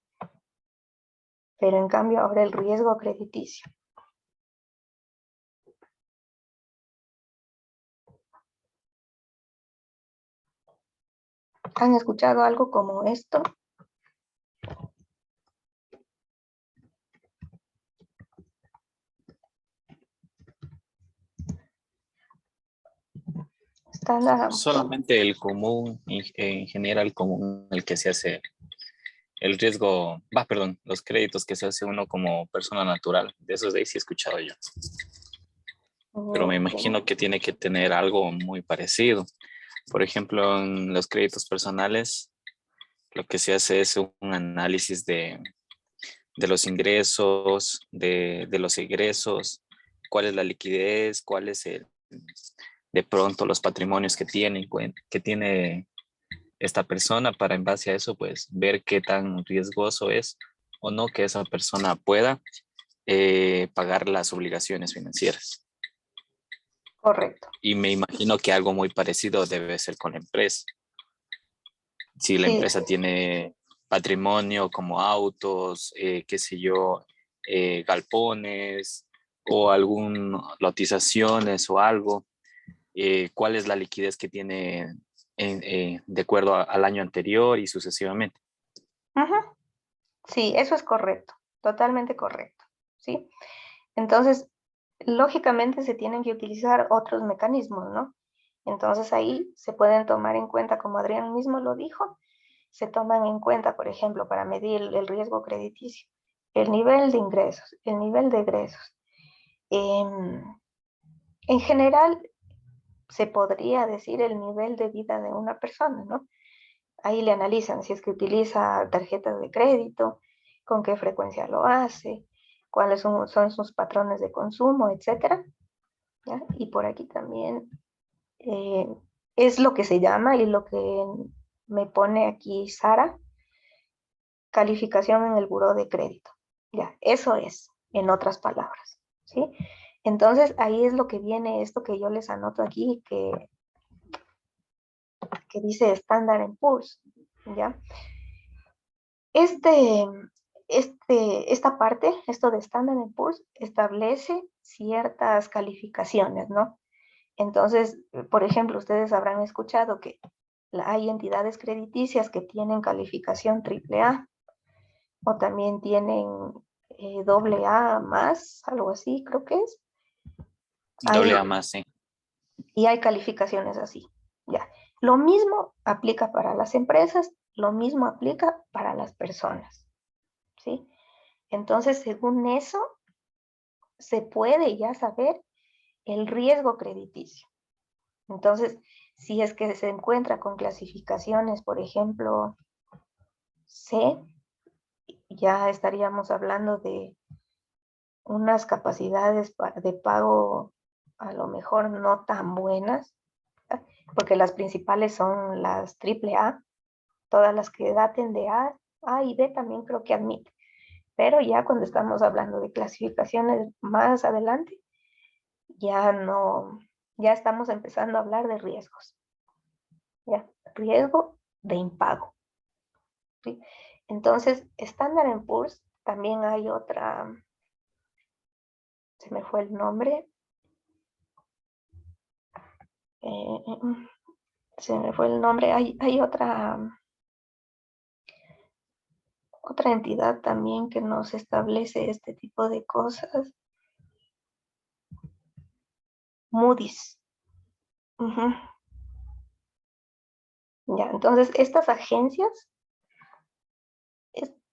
Pero en cambio ahora el riesgo crediticio. ¿Han escuchado algo como esto? Estándar. Solamente el común, en general común, el que se hace, el riesgo, perdón, los créditos que se hace uno como persona natural. De esos de ahí sí he escuchado yo. Pero me imagino que tiene que tener algo muy parecido. Por ejemplo, en los créditos personales, lo que se hace es un análisis de los ingresos, de los egresos, cuál es la liquidez, cuál es de pronto los patrimonios que tiene esta persona, para en base a eso, pues ver qué tan riesgoso es o no que esa persona pueda pagar las obligaciones financieras. Correcto. Y me imagino que algo muy parecido debe ser con la empresa. Si la Sí. empresa tiene patrimonio como autos, qué sé yo, galpones o algún lotizaciones o algo, cuál es la liquidez que tiene de acuerdo al año anterior y sucesivamente. Ajá. Sí, eso es correcto, totalmente correcto, ¿sí? Entonces, lógicamente se tienen que utilizar otros mecanismos, ¿no? Entonces ahí se pueden tomar en cuenta, como Adrián mismo lo dijo, se toman en cuenta, por ejemplo, para medir el riesgo crediticio, el nivel de ingresos, el nivel de egresos. En general, se podría decir el nivel de vida de una persona, ¿no? Ahí le analizan si es que utiliza tarjetas de crédito, con qué frecuencia lo hace, cuáles son sus patrones de consumo, etcétera. ¿Ya? Y por aquí también es lo que se llama y lo que me pone aquí Sara, calificación en el buró de crédito. Ya, eso es, en otras palabras, ¿sí? Entonces ahí es lo que viene esto que yo les anoto aquí, que dice Standard & Poor's, ¿ya? Esta parte, esto de Standard & Poor's, establece ciertas calificaciones, ¿no? Entonces, por ejemplo, ustedes habrán escuchado que hay entidades crediticias que tienen calificación AAA o también tienen AA más, algo así, creo que es. Doble A más, sí. Y hay calificaciones así, ya. Lo mismo aplica para las empresas, lo mismo aplica para las personas, ¿sí? Entonces, según eso, se puede ya saber el riesgo crediticio. Entonces, si es que se encuentra con clasificaciones, por ejemplo, C, ya estaríamos hablando de unas capacidades de pago a lo mejor no tan buenas, ¿verdad? Porque las principales son las AAA, todas las que daten de A y B también creo que admite. Pero ya cuando estamos hablando de clasificaciones más adelante, ya no, ya estamos empezando a hablar de riesgos. ¿Ya? Riesgo de impago. ¿Sí? Entonces, Standard & Poor's, también hay otra, se me fue el nombre, se me fue el nombre, hay otra entidad también que nos establece este tipo de cosas. Moody's. Uh-huh. Ya, entonces estas agencias,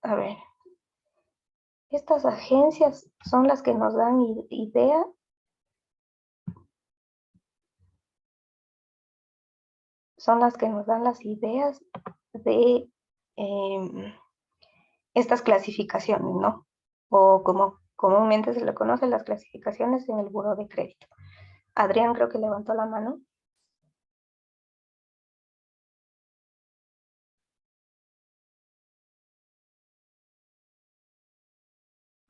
a ver, estas agencias son las que nos dan idea son las que nos dan las ideas de estas clasificaciones, ¿no? O como comúnmente se le conoce, las clasificaciones en el buró de crédito. Adrián creo que levantó la mano.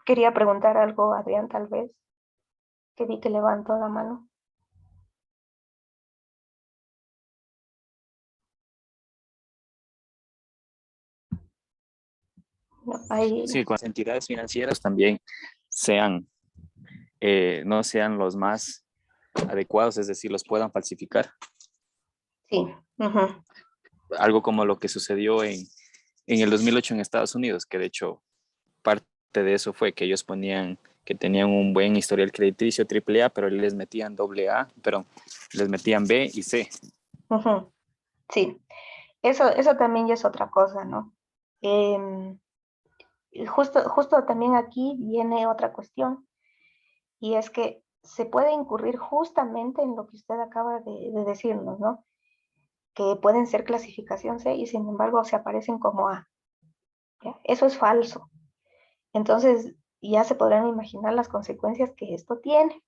Quería preguntar algo, Adrián, tal vez, que vi que levantó la mano. No, hay, Sí, con las entidades financieras también sean, no sean los más adecuados, es decir, los puedan falsificar. sí. Ujú. Algo como lo que sucedió en el 2008 en Estados Unidos, que de hecho parte de eso fue que ellos ponían que tenían un buen historial crediticio AAA, pero les metían AA, pero les metían B y C. Ujú. Sí, eso también ya es otra cosa, ¿no? Y justo también aquí viene otra cuestión, y es que se puede incurrir justamente en lo que usted acaba de decirnos, ¿no? Que pueden ser clasificación C y sin embargo se aparecen como A. ¿Ya? Eso es falso. Entonces ya se podrán imaginar las consecuencias que esto tiene,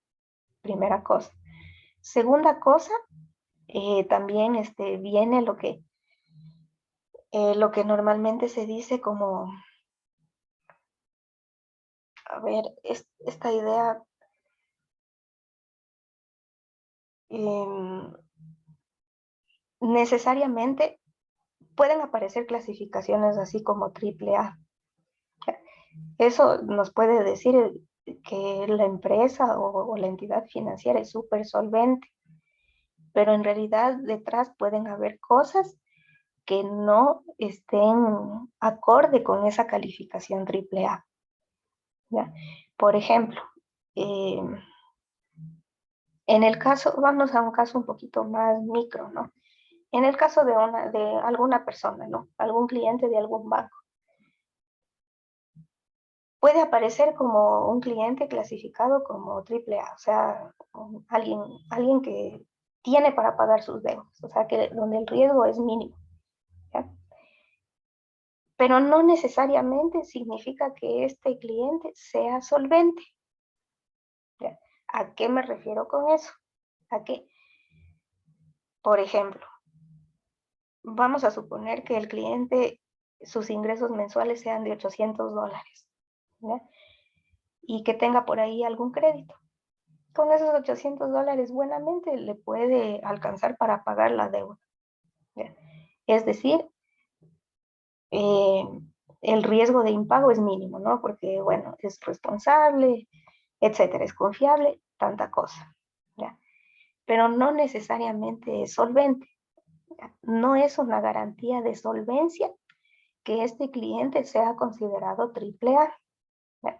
primera cosa. Segunda cosa, también viene lo que normalmente se dice como, a ver, esta idea em, necesariamente pueden aparecer clasificaciones así como triple A. Eso nos puede decir que la empresa o la entidad financiera es súper solvente, pero en realidad detrás pueden haber cosas que no estén acorde con esa calificación triple A. ¿Ya? Por ejemplo, eh, en el caso, vamos a un caso un poquito más micro, ¿no? En el caso de alguna persona, ¿no? Algún cliente de algún banco. Puede aparecer como un cliente clasificado como triple A, o sea, alguien que tiene para pagar sus deudas, o sea, que donde el riesgo es mínimo. ¿Ya? Pero no necesariamente significa que este cliente sea solvente. ¿Ya? ¿A qué me refiero con eso? A que, por ejemplo, vamos a suponer que el cliente, sus ingresos mensuales sean de $800, ¿ya? Y que tenga por ahí algún crédito. Con esos $800 buenamente le puede alcanzar para pagar la deuda. ¿Ya? Es decir, eh, el riesgo de impago es mínimo, ¿no? Porque, bueno, es responsable, etcétera, es confiable, tanta cosa. ¿Ya? Pero no necesariamente es solvente. ¿Ya? No es una garantía de solvencia que este cliente sea considerado triple A. ¿Ya?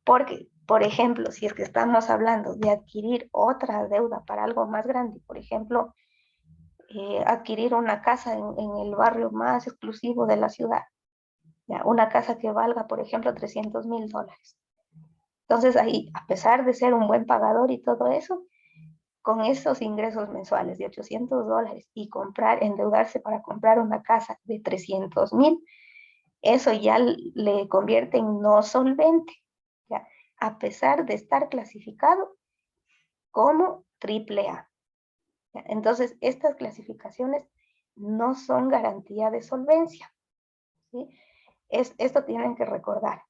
Porque, por ejemplo, si es que estamos hablando de adquirir otra deuda para algo más grande, por ejemplo, adquirir una casa en el barrio más exclusivo de la ciudad, ¿ya? Una casa que valga, por ejemplo, $300,000. Entonces ahí, a pesar de ser un buen pagador y todo eso, con esos ingresos mensuales de $800 y endeudarse para comprar una casa de 300,000, eso ya le convierte en no solvente, ¿ya? A pesar de estar clasificado como triple A. ¿Ya? Entonces, estas clasificaciones no son garantía de solvencia, ¿sí? Esto tienen que recordar.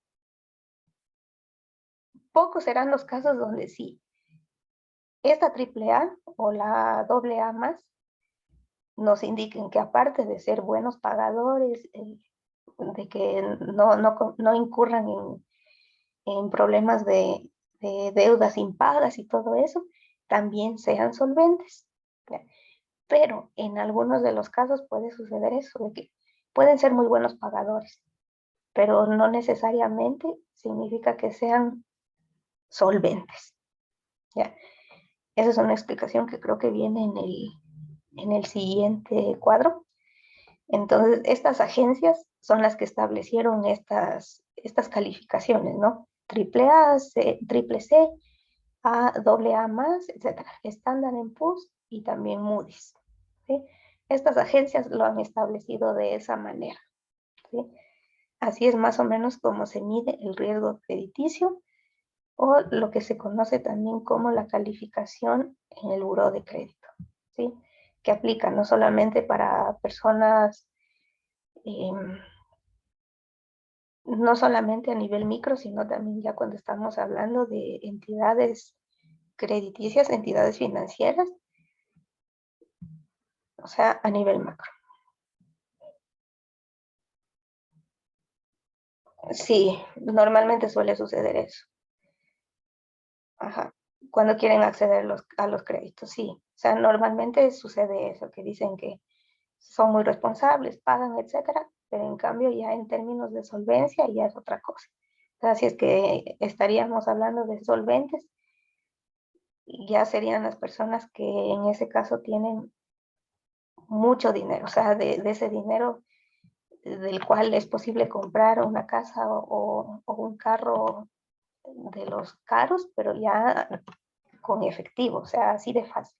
Pocos serán los casos donde sí, esta triple A o la doble A más nos indiquen que aparte de ser buenos pagadores, de que no incurran en problemas de deudas impagas y todo eso, también sean solventes. ¿Ya? Pero en algunos de los casos puede suceder eso, de que pueden ser muy buenos pagadores, pero no necesariamente significa que sean solventes. ¿Ya? Esa es una explicación que creo que viene en el siguiente cuadro. Entonces, estas agencias son las que establecieron estas calificaciones, ¿no? Triple A, triple C, doble A más, etcétera. Standard & Poor's y también Moody's. ¿Sí? Estas agencias lo han establecido de esa manera. ¿Sí? Así es más o menos como se mide el riesgo crediticio o lo que se conoce también como la calificación en el buró de crédito. ¿Sí? Que aplica no solamente para personas, no solamente a nivel micro, sino también ya cuando estamos hablando de entidades crediticias, entidades financieras, o sea, a nivel macro. Sí, normalmente suele suceder eso. Ajá. Cuando quieren acceder a los créditos, sí. O sea, normalmente sucede eso, que dicen que son muy responsables, pagan, etcétera, pero en cambio ya en términos de solvencia ya es otra cosa. Así es que estaríamos hablando de solventes, ya serían las personas que en ese caso tienen mucho dinero, o sea, de ese dinero del cual es posible comprar una casa o un carro de los caros, pero ya con efectivo, o sea, así de fácil.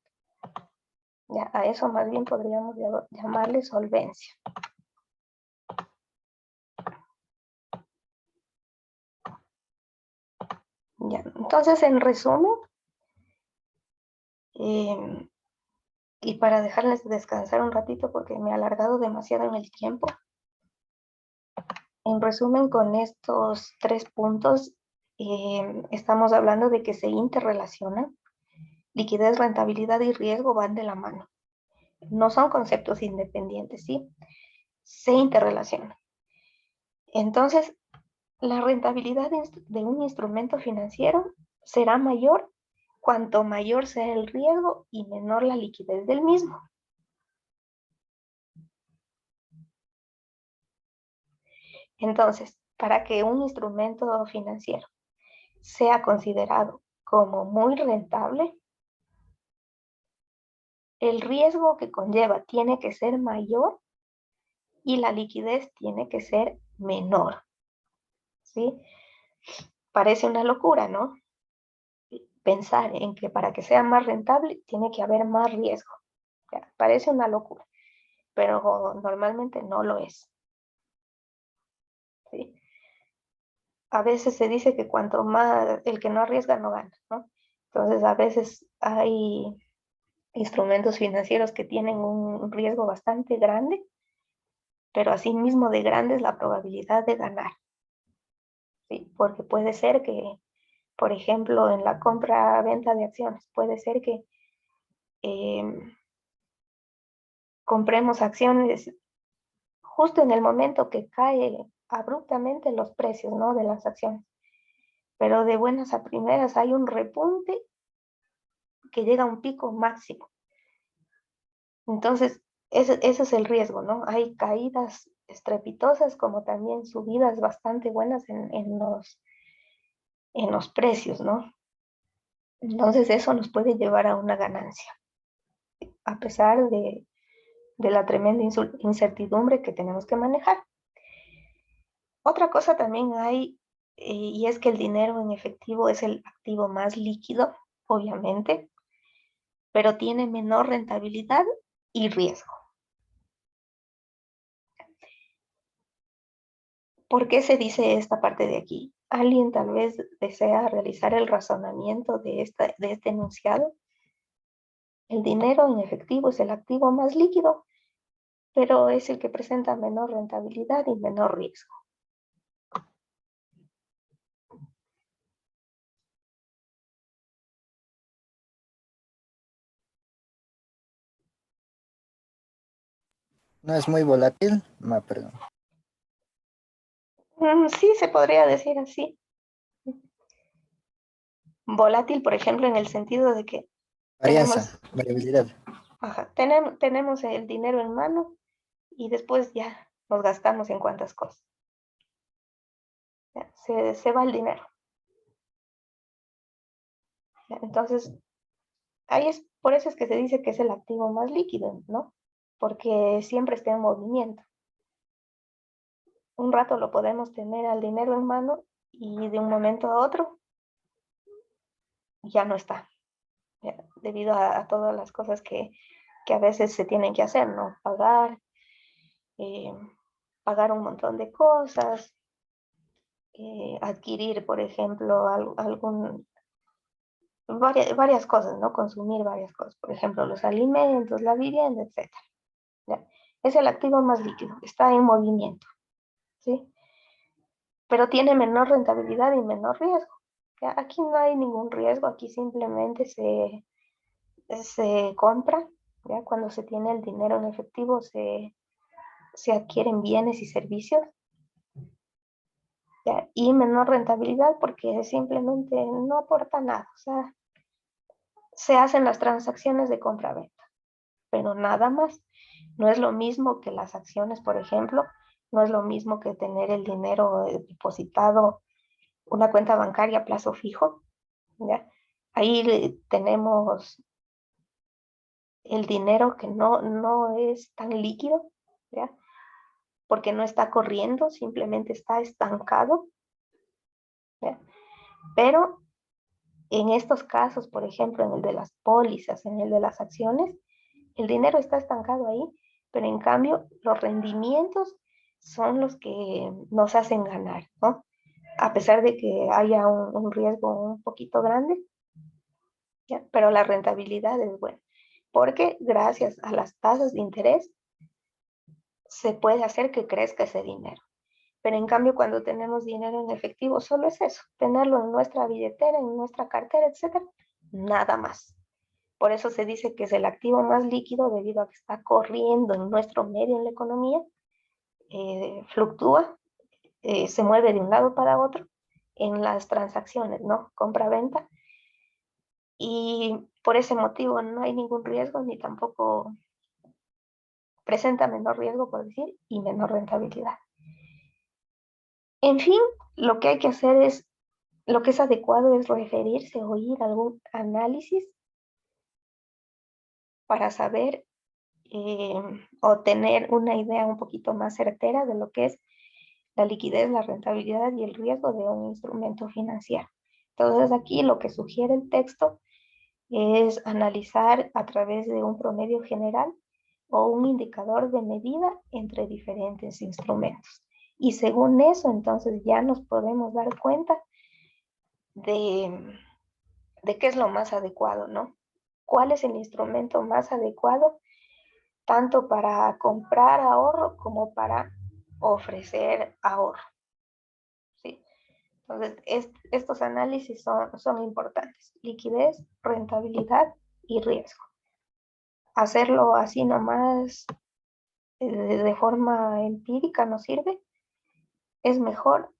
Ya, a eso más bien podríamos llamarle solvencia. Ya, entonces, en resumen, y para dejarles descansar un ratito porque me he alargado demasiado en el tiempo, en resumen, con estos 3 puntos, estamos hablando de que se interrelacionan. Liquidez, rentabilidad y riesgo van de la mano. No son conceptos independientes, ¿sí? Se interrelacionan. Entonces, la rentabilidad de un instrumento financiero será mayor cuanto mayor sea el riesgo y menor la liquidez del mismo. Entonces, para que un instrumento financiero sea considerado como muy rentable, el riesgo que conlleva tiene que ser mayor y la liquidez tiene que ser menor, ¿sí? Parece una locura, ¿no? Pensar en que para que sea más rentable tiene que haber más riesgo. Ya, parece una locura, pero normalmente no lo es, ¿sí? A veces se dice que cuanto más el que no arriesga no gana, ¿no? Entonces a veces hay instrumentos financieros que tienen un riesgo bastante grande, pero asimismo de grande es la probabilidad de ganar, ¿sí? Porque puede ser que, por ejemplo, en la compra-venta de acciones, puede ser que compremos acciones justo en el momento que cae abruptamente los precios, ¿no?, de las acciones. Pero de buenas a primeras hay un repunte que llega a un pico máximo. Entonces, ese es el riesgo, ¿no? Hay caídas estrepitosas como también subidas bastante buenas en los precios, ¿no? Entonces, eso nos puede llevar a una ganancia, a pesar de la tremenda incertidumbre que tenemos que manejar. Otra cosa también hay, y es que el dinero en efectivo es el activo más líquido, obviamente, pero tiene menor rentabilidad y riesgo. ¿Por qué se dice esta parte de aquí? ¿Alguien tal vez desea realizar el razonamiento de este enunciado? El dinero en efectivo es el activo más líquido, pero es el que presenta menor rentabilidad y menor riesgo. No es muy volátil, no, perdón. Sí, se podría decir así. Volátil, por ejemplo, en el sentido de que Varianza, variabilidad. tenemos el dinero en mano y después ya nos gastamos en cuantas cosas. Ya, se va el dinero. Ya, entonces, por eso es que se dice que es el activo más líquido, ¿no? Porque siempre está en movimiento. Un rato lo podemos tener al dinero en mano y de un momento a otro ya no está, ya, debido a todas las cosas que a veces se tienen que hacer, ¿no? Eh, pagar un montón de cosas, adquirir, por ejemplo, varias cosas, ¿no? Consumir varias cosas, por ejemplo, los alimentos, la vivienda, etc. ¿Ya? Es el activo más líquido, está en movimiento, ¿sí? Pero tiene menor rentabilidad y menor riesgo. ¿Ya? Aquí no hay ningún riesgo, aquí simplemente se compra, ¿ya? Cuando se tiene el dinero en efectivo se adquieren bienes y servicios ¿ya? Y menor rentabilidad porque simplemente no aporta nada. O sea, se hacen las transacciones de compra-venta, pero nada más. No es lo mismo que las acciones, por ejemplo, no es lo mismo que tener el dinero depositado, una cuenta bancaria a plazo fijo, ¿ya? Ahí tenemos el dinero que no es tan líquido, ¿ya? Porque no está corriendo, simplemente está estancado, ¿ya? Pero en estos casos, por ejemplo, en el de las pólizas, en el de las acciones, el dinero está estancado ahí, pero en cambio los rendimientos son los que nos hacen ganar, ¿no? A pesar de que haya un riesgo un poquito grande, ¿ya? Pero la rentabilidad es buena, porque gracias a las tasas de interés se puede hacer que crezca ese dinero. Pero en cambio, cuando tenemos dinero en efectivo, solo es eso, tenerlo en nuestra billetera, en nuestra cartera, etcétera, nada más. Por eso se dice que es el activo más líquido debido a que está corriendo en nuestro medio, en la economía, fluctúa, se mueve de un lado para otro en las transacciones, ¿no? Compra-venta. Y por ese motivo no hay ningún riesgo ni tampoco presenta menor riesgo, por decir, y menor rentabilidad. En fin, lo que hay que hacer es, lo que es adecuado es referirse o ir a algún análisis para saber o tener una idea un poquito más certera de lo que es la liquidez, la rentabilidad y el riesgo de un instrumento financiero. Entonces aquí lo que sugiere el texto es analizar a través de un promedio general o un indicador de medida entre diferentes instrumentos. Y según eso, entonces ya nos podemos dar cuenta de qué es lo más adecuado, ¿no? ¿Cuál es el instrumento más adecuado tanto para comprar ahorro como para ofrecer ahorro? ¿Sí? Entonces, estos análisis son importantes. Liquidez, rentabilidad y riesgo. Hacerlo así nomás de forma empírica no sirve. Es mejor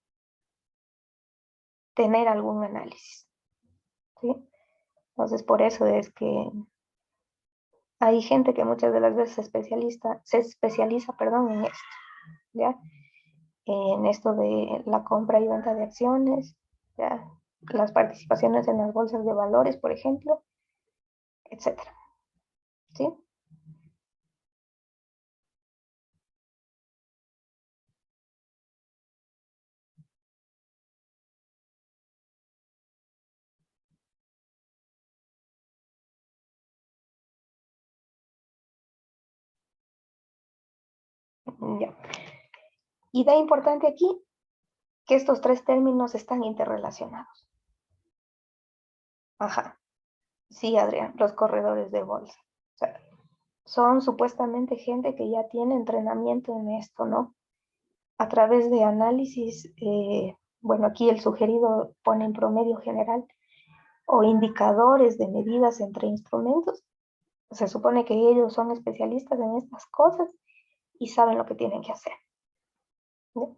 tener algún análisis, ¿sí? Entonces, por eso es que hay gente que muchas de las veces se especializa, perdón, en esto, ¿ya? En esto de la compra y venta de acciones, ¿ya? Las participaciones en las bolsas de valores, por ejemplo, etcétera, ¿sí? Ya. Idea importante aquí, que estos tres términos están interrelacionados. Ajá, sí, Adrián, los corredores de bolsa. O sea, son supuestamente gente que ya tiene entrenamiento en esto, ¿no? A través de análisis, bueno, aquí el sugerido pone en promedio general o indicadores de medidas entre instrumentos. Se supone que ellos son especialistas en estas cosas y saben lo que tienen que hacer, ¿no?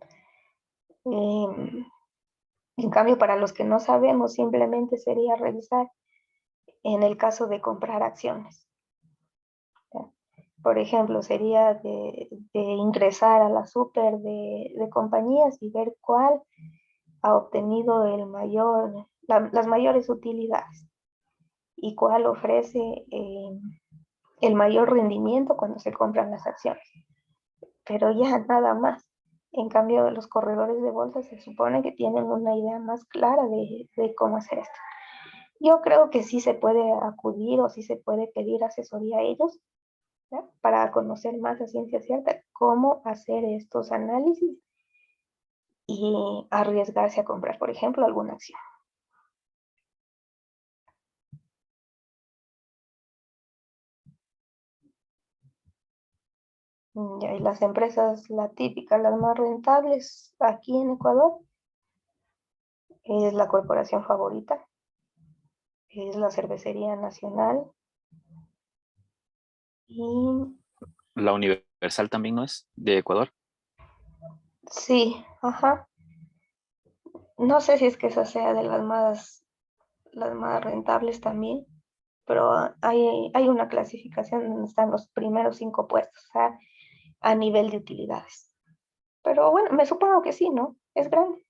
En cambio, para los que no sabemos, simplemente sería revisar en el caso de comprar acciones, ¿ya? Por ejemplo, sería de ingresar a la super de compañías y ver cuál ha obtenido las mayores utilidades y cuál ofrece el mayor rendimiento cuando se compran las acciones. Pero ya nada más. En cambio, los corredores de bolsa se supone que tienen una idea más clara de cómo hacer esto. Yo creo que sí se puede acudir o sí se puede pedir asesoría a ellos, ¿ya? Para conocer más a ciencia cierta cómo hacer estos análisis y arriesgarse a comprar, por ejemplo, alguna acción. Ya, y las empresas, la típica, las más rentables aquí en Ecuador, es la corporación favorita, es la Cervecería Nacional y La Universal también no es de Ecuador. sí, ajá, No sé si es que esa sea de las más rentables también, pero hay una clasificación donde están los primeros 5 puestos, o sea, a nivel de utilidades. Pero bueno, me supongo que sí, ¿no? Es grande.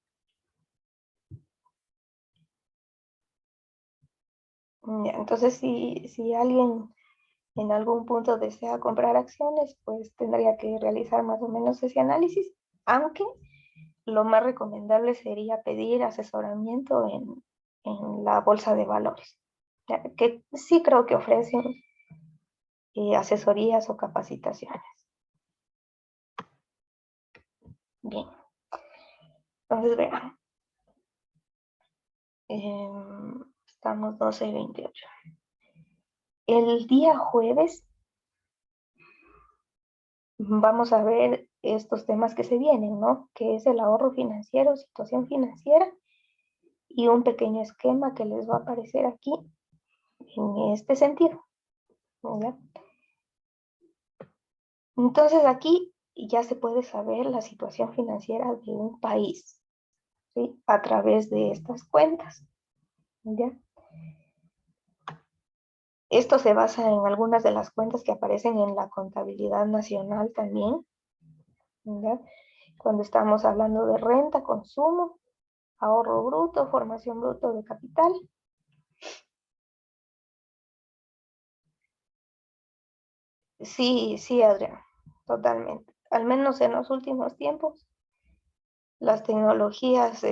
Ya, entonces, si alguien en algún punto desea comprar acciones, pues tendría que realizar más o menos ese análisis, aunque lo más recomendable sería pedir asesoramiento en la bolsa de valores, ya que sí creo que ofrecen asesorías o capacitaciones. Bien, entonces vean, estamos 12:28. El día jueves vamos a ver estos temas que se vienen, ¿no? Que es el ahorro financiero, situación financiera y un pequeño esquema que les va a aparecer aquí en este sentido, ¿ya? Entonces aquí ya se puede saber la situación financiera de un país, ¿sí? A través de estas cuentas, ¿ya? Esto se basa en algunas de las cuentas que aparecen en la contabilidad nacional también, ¿ya? Cuando estamos hablando de renta, consumo, ahorro bruto, formación bruto de capital. Sí, Adrián, totalmente. Al menos en los últimos tiempos, las tecnologías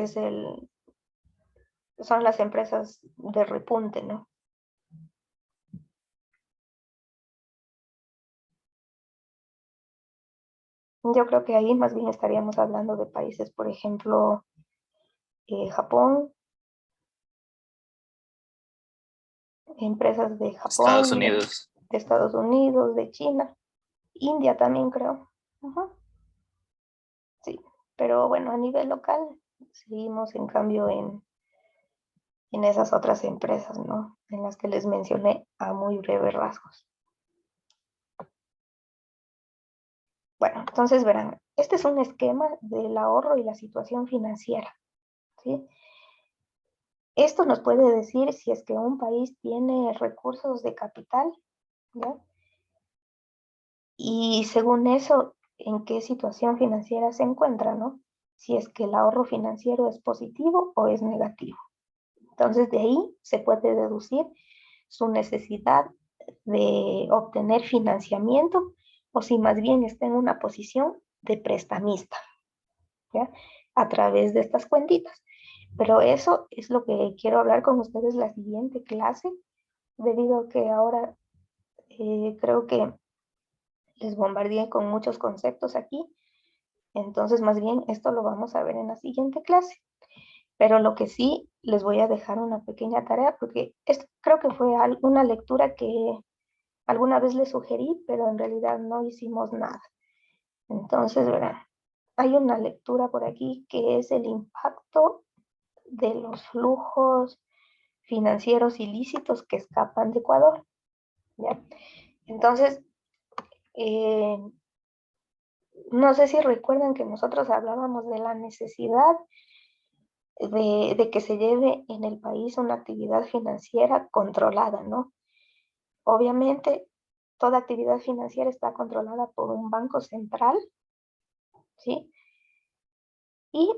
son las empresas de repunte, ¿no? Yo creo que ahí más bien estaríamos hablando de países, por ejemplo, Japón, empresas de Estados Japón, Unidos. de Estados Unidos, de China, India también creo. Ajá, sí, pero bueno, a nivel local seguimos en cambio en esas otras empresas, ¿no? En las que les mencioné a muy breves rasgos. Bueno, entonces verán, este es un esquema del ahorro y la situación financiera, ¿sí? Esto nos puede decir si es que un país tiene recursos de capital, ¿ya? Y según eso, en qué situación financiera se encuentra, ¿no? Si es que el ahorro financiero es positivo o es negativo. Entonces, de ahí se puede deducir su necesidad de obtener financiamiento o si más bien está en una posición de prestamista, ¿ya? A través de estas cuentitas. Pero eso es lo que quiero hablar con ustedes la siguiente clase, debido a que ahora creo que les bombardeé con muchos conceptos aquí. Entonces, más bien, esto lo vamos a ver en la siguiente clase. Pero lo que sí, les voy a dejar una pequeña tarea, porque esto creo que fue una lectura que alguna vez les sugerí, pero en realidad no hicimos nada. Entonces, verán, hay una lectura por aquí que es el impacto de los flujos financieros ilícitos que escapan de Ecuador, ¿ya? Entonces, eh, no sé si recuerdan que nosotros hablábamos de la necesidad de que se lleve en el país una actividad financiera controlada, ¿no? Obviamente, toda actividad financiera está controlada por un banco central, ¿sí? Y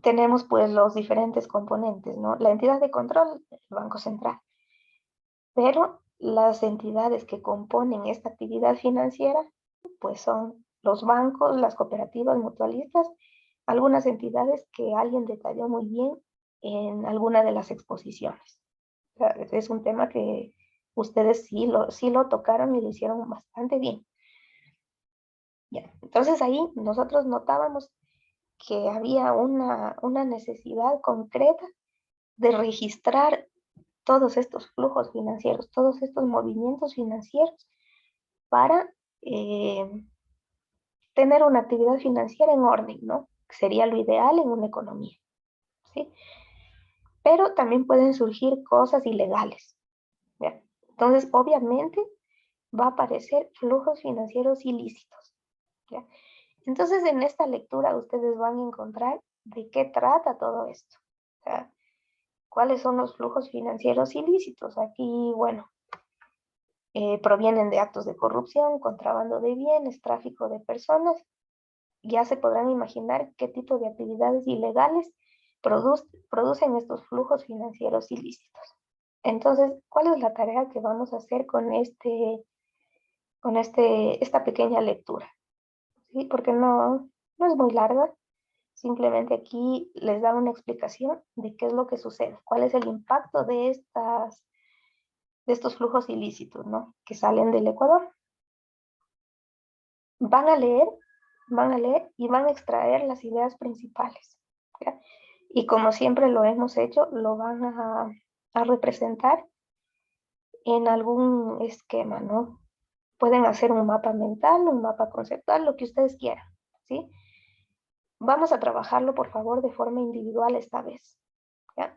tenemos pues los diferentes componentes, ¿no? La entidad de control, el Banco Central. Pero las entidades que componen esta actividad financiera, pues son los bancos, las cooperativas mutualistas, algunas entidades que alguien detalló muy bien en alguna de las exposiciones. O sea, es un tema que ustedes sí lo tocaron y lo hicieron bastante bien. Ya. Entonces ahí nosotros notábamos que había una necesidad concreta de registrar todos estos flujos financieros, todos estos movimientos financieros para tener una actividad financiera en orden, ¿no? Sería lo ideal en una economía, ¿sí? Pero también pueden surgir cosas ilegales, ¿ya? Entonces, obviamente, va a aparecer flujos financieros ilícitos, ¿ya? Entonces, en esta lectura ustedes van a encontrar de qué trata todo esto. O sea, ¿cuáles son los flujos financieros ilícitos? Aquí, bueno, provienen de actos de corrupción, contrabando de bienes, tráfico de personas. Ya se podrán imaginar qué tipo de actividades ilegales producen estos flujos financieros ilícitos. Entonces, ¿cuál es la tarea que vamos a hacer con esta pequeña lectura? ¿Sí? Porque no es muy larga. Simplemente aquí les da una explicación de qué es lo que sucede, cuál es el impacto de estos flujos ilícitos, ¿no? Que salen del Ecuador. Van a leer y van a extraer las ideas principales, ¿ya? Y como siempre lo hemos hecho, lo van a representar en algún esquema, ¿no? Pueden hacer un mapa mental, un mapa conceptual, lo que ustedes quieran, ¿sí? Vamos a trabajarlo, por favor, de forma individual esta vez, ¿ya?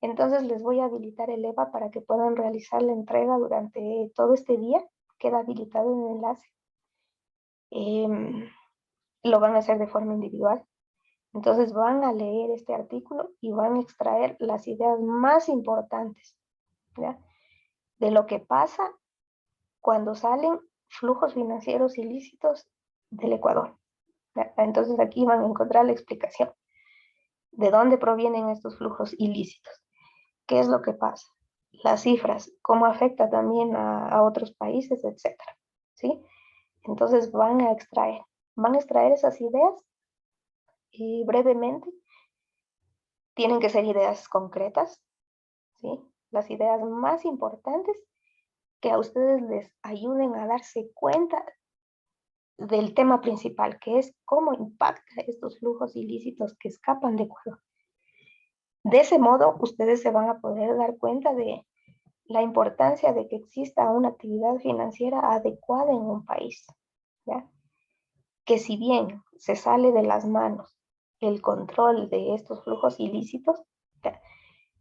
Entonces les voy a habilitar el EVA para que puedan realizar la entrega durante todo este día. Queda habilitado en el enlace. Lo van a hacer de forma individual. Entonces van a leer este artículo y van a extraer las ideas más importantes, ¿ya? De lo que pasa cuando salen flujos financieros ilícitos del Ecuador, ¿ya? Entonces aquí van a encontrar la explicación de dónde provienen estos flujos ilícitos, qué es lo que pasa, las cifras, cómo afecta también a otros países, etcétera, ¿sí? Entonces van a extraer esas ideas y brevemente. Tienen que ser ideas concretas, ¿sí? Las ideas más importantes que a ustedes les ayuden a darse cuenta del tema principal, que es cómo impacta estos flujos ilícitos que escapan de Ecuador. De ese modo, ustedes se van a poder dar cuenta de la importancia de que exista una actividad financiera adecuada en un país, ¿ya? Que si bien se sale de las manos el control de estos flujos ilícitos, ¿ya?,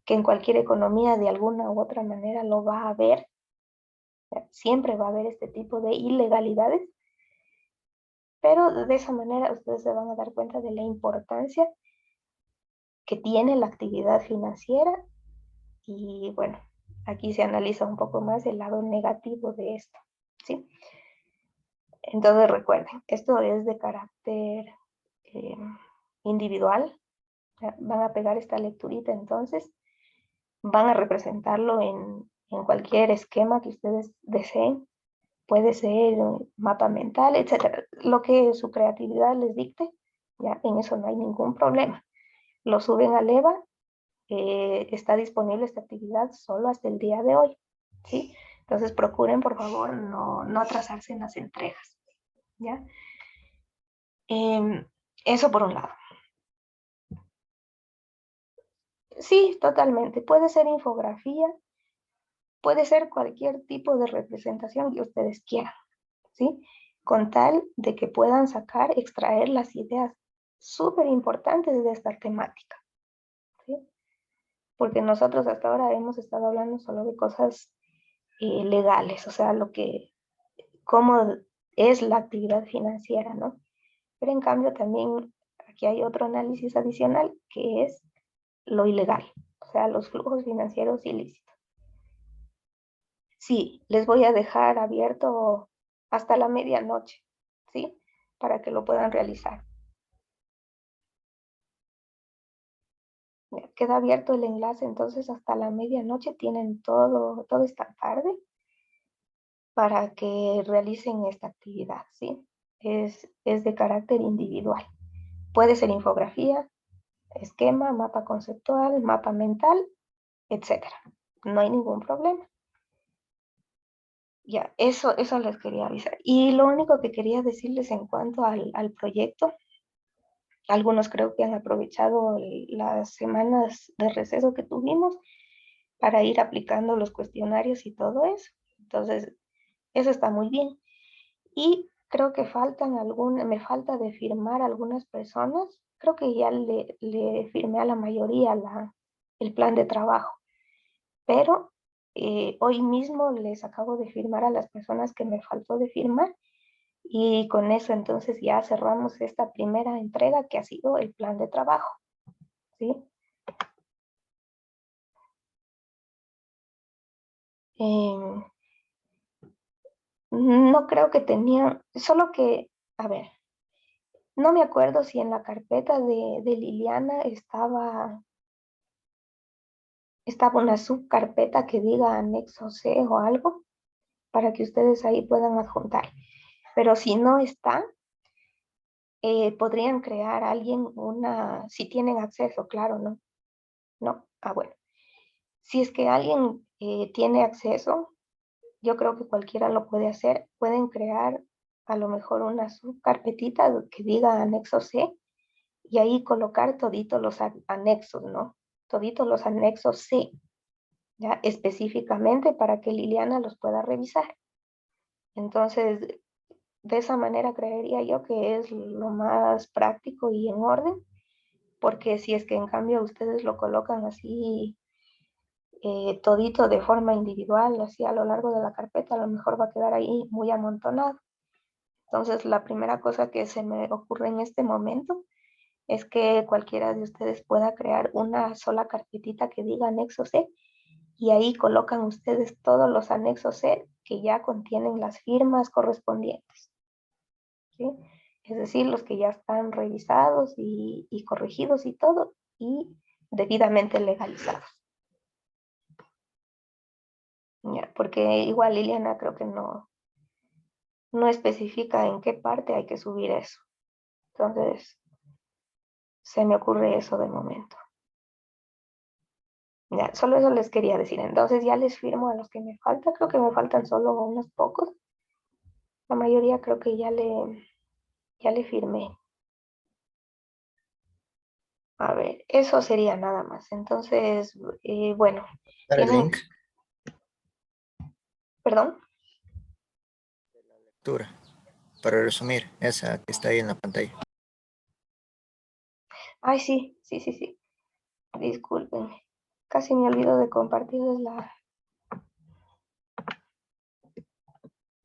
que en cualquier economía de alguna u otra manera lo va a haber, ¿ya?, siempre va a haber este tipo de ilegalidades, pero de esa manera ustedes se van a dar cuenta de la importancia que tiene la actividad financiera y bueno, aquí se analiza un poco más el lado negativo de esto, ¿sí? Entonces recuerden, esto es de carácter individual. Van a pegar esta lecturita entonces, van a representarlo en cualquier esquema que ustedes deseen. Puede ser un mapa mental, etcétera. Lo que su creatividad les dicte, ya en eso no hay ningún problema. Lo suben al EVA. Está disponible esta actividad solo hasta el día de hoy, ¿sí? Entonces procuren, por favor, no atrasarse en las entregas, ¿ya? Eso por un lado. Sí, totalmente. Puede ser infografía, puede ser cualquier tipo de representación que ustedes quieran, ¿sí? Con tal de que puedan extraer las ideas súper importantes de esta temática, ¿sí? Porque nosotros hasta ahora hemos estado hablando solo de cosas legales, o sea, cómo es la actividad financiera, ¿no? Pero en cambio también aquí hay otro análisis adicional que es lo ilegal, o sea, los flujos financieros ilícitos. Sí, les voy a dejar abierto hasta la medianoche, ¿sí? Para que lo puedan realizar. Queda abierto el enlace, entonces hasta la medianoche tienen toda esta tarde para que realicen esta actividad, ¿sí? Es de carácter individual. Puede ser infografía, esquema, mapa conceptual, mapa mental, etcétera. No hay ningún problema. Ya, eso les quería avisar. Y lo único que quería decirles en cuanto al proyecto, algunos creo que han aprovechado las semanas de receso que tuvimos para ir aplicando los cuestionarios y todo eso. Entonces, eso está muy bien. Y creo que me falta de firmar algunas personas. Creo que ya le firmé a la mayoría el plan de trabajo. Pero hoy mismo les acabo de firmar a las personas que me faltó de firmar y con eso entonces ya cerramos esta primera entrega que ha sido el plan de trabajo. ¿sí? No creo que tenía, solo que, a ver, no me acuerdo si en la carpeta de Liliana estaba una subcarpeta que diga anexo C o algo, para que ustedes ahí puedan adjuntar. Pero si no está, podrían crear alguien si tienen acceso, claro, ¿no? No, bueno. Si es que alguien tiene acceso, yo creo que cualquiera lo puede hacer. Pueden crear a lo mejor una subcarpetita que diga anexo C y ahí colocar toditos los anexos, ¿no? Toditos los anexos C, ya específicamente para que Liliana los pueda revisar. Entonces, de esa manera creería yo que es lo más práctico y en orden, porque si es que en cambio ustedes lo colocan así todito de forma individual, así a lo largo de la carpeta, a lo mejor va a quedar ahí muy amontonado. Entonces, la primera cosa que se me ocurre en este momento es que cualquiera de ustedes pueda crear una sola carpetita que diga anexo C y ahí colocan ustedes todos los anexos C que ya contienen las firmas correspondientes, ¿sí? Es decir, los que ya están revisados y corregidos y todo y debidamente legalizados. Ya, porque igual Liliana creo que no especifica en qué parte hay que subir eso. Entonces, se me ocurre eso de momento. Ya, solo eso les quería decir. Entonces ya les firmo a los que me faltan. Creo que me faltan solo unos pocos. La mayoría creo que ya le firmé. A ver, eso sería nada más. Entonces, bueno, Dar el tienen, link, perdón. lectura, para resumir, esa que está ahí en la pantalla. Ay, sí. Disculpen. Casi me olvido de compartirles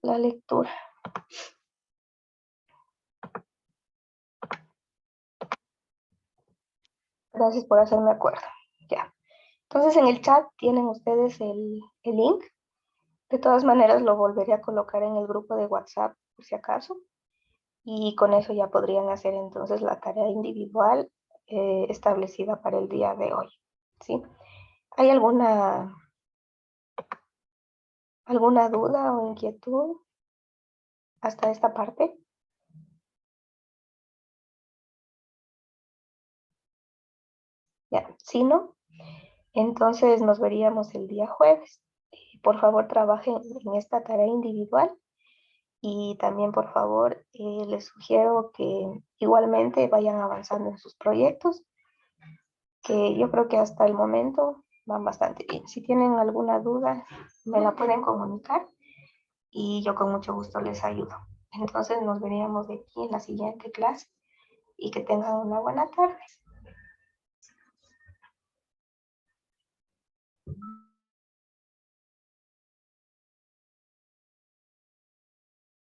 la lectura. Gracias por hacerme acuerdo. Ya. Entonces en el chat tienen ustedes el link. De todas maneras lo volveré a colocar en el grupo de WhatsApp por si acaso. Y con eso ya podrían hacer entonces la tarea individual establecida para el día de hoy. ¿Sí? ¿Hay alguna duda o inquietud hasta esta parte? Ya, si no, entonces nos veríamos el día jueves. Por favor, trabajen en esta tarea individual y también, por favor, les sugiero que igualmente vayan avanzando en sus proyectos, que yo creo que hasta el momento van bastante bien. Si tienen alguna duda, me la pueden comunicar y yo con mucho gusto les ayudo. Entonces nos veríamos de aquí en la siguiente clase y que tengan una buena tarde.